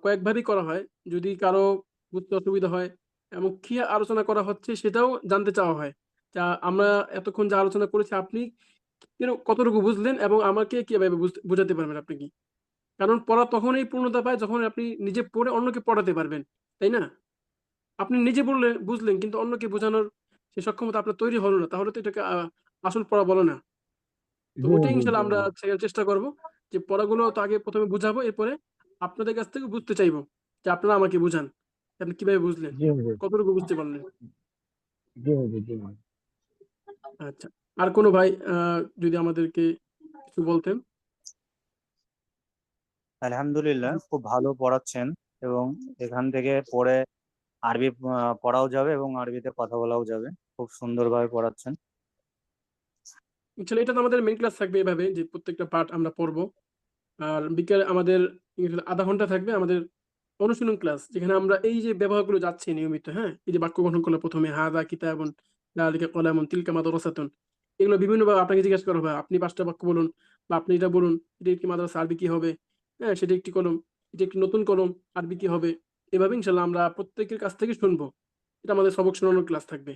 কয়েকভাবেই করা হয়। যদি কারো বুঝতে অসুবিধা হয় এবং কি আলোচনা করা হচ্ছে সেটাও জানতে চাওয়া হয়। যা আমরা এতক্ষণ যা আলোচনা করেছি আপনি কতটুকু বুঝলেন এবং আমাকে কিভাবে বোঝাতে পারবেন আপনি কি। কারণ পড়া তখনই পূর্ণতা পায় যখন আপনি নিজে পড়ে অন্যকে পড়াতে পারবেন, তাই না? আপনি নিজে বললেন বুঝলেন কিন্তু অন্যকে বোঝানোর সে সক্ষমতা আপনার তৈরি হলো না, তাহলে তো এটাকে আসল পড়া বলে না। তো জি ওইটাই হুজুর, জি ইনশাল্লাহ আমরা হুজুর। চেষ্টা করব যে পড়াগুলো তো আগে প্রথমে বুঝাবো, এরপরে আপনাদের কাছ থেকে বুঝতে চাইবো যে আপনারা আমাকে বুঝান আপনি কিভাবে বুঝলেন, জি হুজুর, কতটুকু বুঝতে পারলেন। জি হুজুর, জি হুজুর। আচ্ছা, আর কোনো ভাই যদি আমাদেরকে কিছু বলতেন। আলহামদুলিল্লাহ খুব ভালো পড়াচ্ছেন, এবং এখান থেকে পড়ে আরবি পড়াও যাবে এবং আরবিতে কথা বলাও যাবে। খুব সুন্দরভাবে পড়াচ্ছেন। ইনশাল্লাহ এটা তো আমাদের মেইন ক্লাস থাকবে এভাবে যে প্রত্যেকটা পার্ট আমরা পড়বো। আর বিকেলে আমাদের আধা ঘন্টা থাকবে আমাদের অনুশীলন ক্লাস, যেখানে আমরা এই যে ব্যবহারগুলো যাচ্ছে নিয়মিত, হ্যাঁ, এই যে বাক্য গঠন করলো প্রথমে হাদা কিতাবুন যালিকা কলামুন তিলকা মাদ্রাসাতুন, এগুলো বিভিন্নভাবে আপনাকে জিজ্ঞাসা করা হবে, আপনি 5টা বাক্য বলুন বা আপনি এটা বলুন, এটা একটি মাদ্রাসা আরবি কি হবে, হ্যাঁ সেটা একটি কলম, এটা একটি নতুন কলম আরবি কি হবে। এভাবে ইনশাল্লাহ আমরা প্রত্যেকের কাছ থেকে শুনবো। এটা আমাদের সবক শোনানোর ক্লাস থাকবে।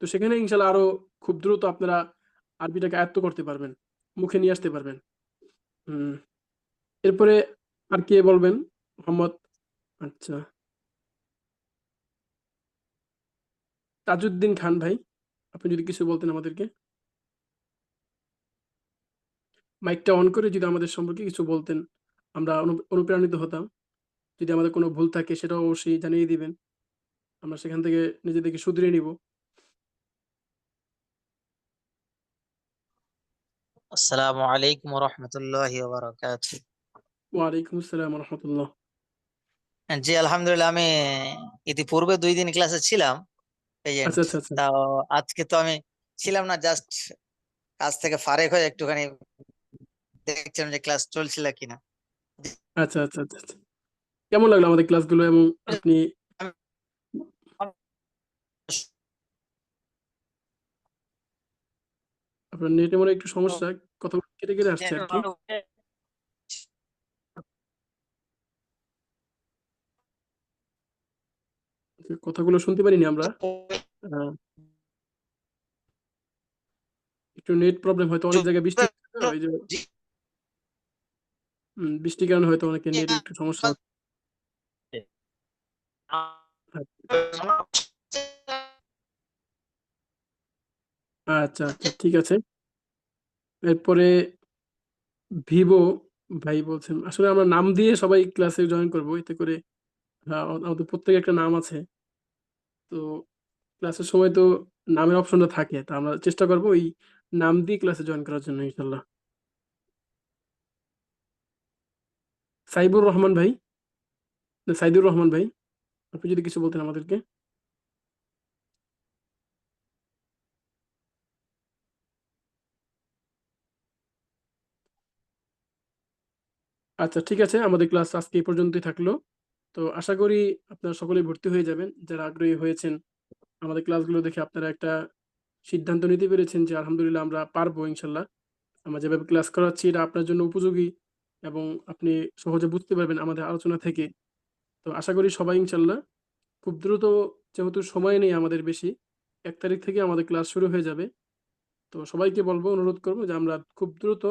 তো সেখানে ইনশাল্লাহ আরো খুব দ্রুত আপনারা আরবিটাকে আয়ত্ত করতে পারবেন, মুখে নিয়ে আসতে পারবেন। হুম। এরপরে আর কে বলবেন? মোহাম্মদ। আচ্ছা, তাজউদ্দিন খান ভাই, আপনি যদি কিছু বলতেন আমাদেরকে, মাইকটা অন করে যদি আমাদের সম্পর্কে কিছু বলতেন, আমরা অনুপ্রাণিত হতাম। যদি আমাদের কোনো ভুল থাকে সেটাও অবশ্যই জানিয়ে দিবেন, আমরা সেখান থেকে নিজেদেরকে শুধরিয়ে নিব। আসসালামু আলাইকুম ওয়া রাহমাতুল্লাহি ওয়া বারাকাতুহু। ওয়ালাইকুম আসসালাম ওয়া রাহমাতুল্লাহ। জি আলহামদুলিল্লাহ, আমি ইতিপূর্বে 2 দিন ক্লাসে ছিলাম আচ্ছা এজেন্ট। আচ্ছা আচ্ছা তাও আজকে তো আমি ছিলাম না, জাস্ট কাজ থেকে ফারেক হয়ে একটুখানি দেখছিলাম যে ক্লাস চলছিল কিনা। আচ্ছা আচ্ছা আচ্ছা আচ্ছা। কেমন লাগলো আমাদের ক্লাসগুলো এবং আপনি? আপনার নেটে মনে হয় একটু সমস্যা, কথা কেটে কেটে আসছে আর কি। কথাগুলো শুনতে পারিনি আমরা। আহ, একটু নেট প্রবলেম, হয়তো অনেক জায়গায় বৃষ্টি হচ্ছে তো, ওই যে বৃষ্টির কারণে হয়তো অনেকের নেট একটু সমস্যা হচ্ছে। আচ্ছা আচ্ছা, ঠিক আছে। এরপরে ভিভো ভাই বলছেন, আসলে আমরা নাম দিয়ে সবাই ক্লাসে জয়েন করব, এতে করে আমাদের প্রত্যেকের একটা নাম আছে। তো ক্লাসের সময় তো নামের অপশনটা থাকে, তা আমরা চেষ্টা করব ওই নাম দিয়ে ক্লাসে জয়েন করার জন্য ইনশাল্লাহ। সাইবুর রহমান ভাই, না, সাইদুর রহমান ভাই, আপনি যদি কিছু বলতেন আমাদেরকে। আচ্ছা, ঠিক আছে, আমাদের ক্লাস আজকে এই পর্যন্তই থাকলো। তো আশা করি আপনারা সকলেই ভর্তি হয়ে যাবেন যারা আগ্রহী হয়েছেন। আমাদের ক্লাসগুলো দেখে আপনারা একটা সিদ্ধান্ত নিতে পেরেছেন যে আলহামদুলিল্লাহ আমরা পারবো ইনশাল্লাহ। আমরা যেভাবে ক্লাস করাচ্ছি এটা আপনার জন্য উপযোগী এবং আপনি সহজে বুঝতে পারবেন আমাদের আলোচনা থেকে। তো আশা করি সবাই ইনশাল্লাহ খুব দ্রুত, যেহেতু সময় নেই আমাদের বেশি, 1 তারিখ থেকে আমাদের ক্লাস শুরু হয়ে যাবে। তো সবাইকে বলবো, অনুরোধ করবো যে আমরা খুব দ্রুত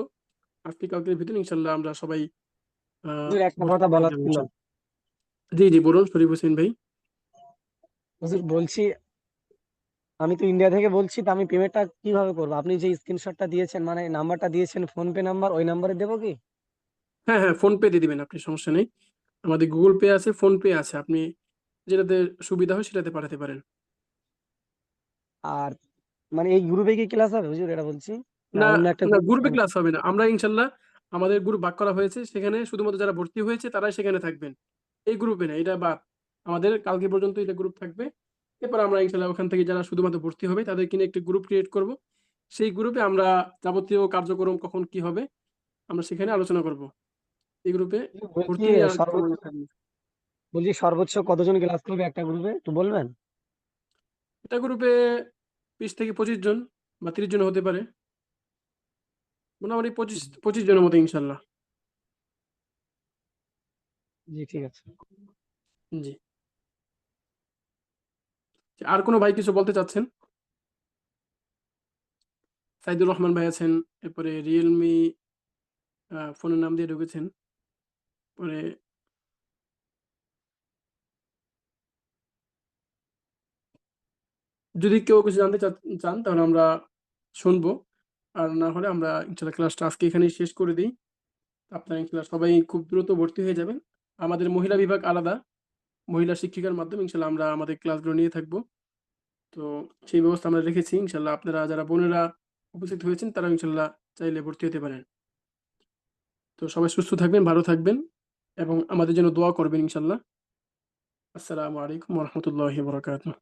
আজকে কালকের ভিতরে ইনশাল্লাহ আমরা সবাই হুজুর একটা ভর্তি কথা হয়ে বলার যাবো ছিল। ইনশাল্লাহ। জি জি, বলুন শরীফ হোসেন ভাই। হুজুর বলছি, আমি তো ইন্ডিয়া থেকে বলছি, তো আমি পেমেন্টটা কিভাবে করবো? আপনি যে স্ক্রিনশটটা দিয়েছেন, মানে নাম্বারটা দিয়েছেন, ফোন পে নাম্বার, ওই নাম্বারে দেবো কি? হ্যাঁ হ্যাঁ, ফোন পে দিয়ে দিবেন আপনি, সমস্যা নেই। আমাদের গুগল পে আছে, ফোন পে আছে, আপনি যেটাতে সুবিধা হয় সেটাতে পাঠাতে পারেন। আর মানে এই গ্রুপে কি ক্লাস হবে হুজুর, এটা বলছি, না না অন্য একটা না, গ্রুপ? গ্রুপে ক্লাস হবে না। আমরা ইনশাল্লাহ আমাদের গ্রুপ ভাগ করা হয়েছে, সেখানে শুধুমাত্র যারা ভর্তি হয়েছে তারাই সেখানে থাকবেন। এই গ্রুপে না, এটা বাদ। আমাদের কালকে পর্যন্ত এটা গ্রুপ থাকবে। এরপর আমরা ইনশাল্লাহ ওখান থেকে যারা শুধুমাত্র ভর্তি হবে তাদেরকে নিয়ে একটা গ্রুপ ক্রিয়েট করব। সেই গ্রুপে আমরা যাবতীয় কার্যক্রম কখন কি হবে আমরা সেখানে আলোচনা করব। এই গ্রুপে বলছি ভর্তি হয়ে আর সর্বোচ্চ বলছি সর্বোচ্চ কতজন ক্লাস করবে একটা গ্রুপে, একটু বলবেন? এটা গ্রুপে 20 থেকে 25 জন বা 30 জন হতে পারে, মোটামুটি 25 জনের মতো ইনশাল্লাহ। জি ঠিক আছে। জি, আর কোনো ভাই কিছু বলতে চাচ্ছেন? সাইদুর রহমান ভাই আছেন, এরপরে রিয়েলমি ফোনের নাম দিয়ে ঢুকেছেন, পরে যদি কেউ কিছু জানতে চান তাহলে আমরা শুনবো, আর না হলে আমরা ইনশাল্লাহ ক্লাসটা আজকে এখানেই শেষ করে দিই। আপনারা ইনশাল্লাহ সবাই খুব দ্রুত ভর্তি হয়ে যাবেন। আমাদের মহিলা বিভাগ আলাদা, মহিলা শিক্ষিকার মাধ্যমে ইনশাল্লাহ আমরা আমাদের ক্লাসগুলো নিয়ে থাকবো। তো সেই ব্যবস্থা আমরা রেখেছি। ইনশাল্লাহ আপনারা যারা বোনেরা উপস্থিত হয়েছেন তারা ইনশাল্লাহ চাইলে ভর্তি হতে পারেন। তো সবাই সুস্থ থাকবেন, ভালো থাকবেন এবং আমাদের জন্য দোয়া করবেন ইনশাল্লাহ। আসসালামু আলাইকুম ওয়া রাহমাতুল্লাহি ওয়া বারাকাতুহু।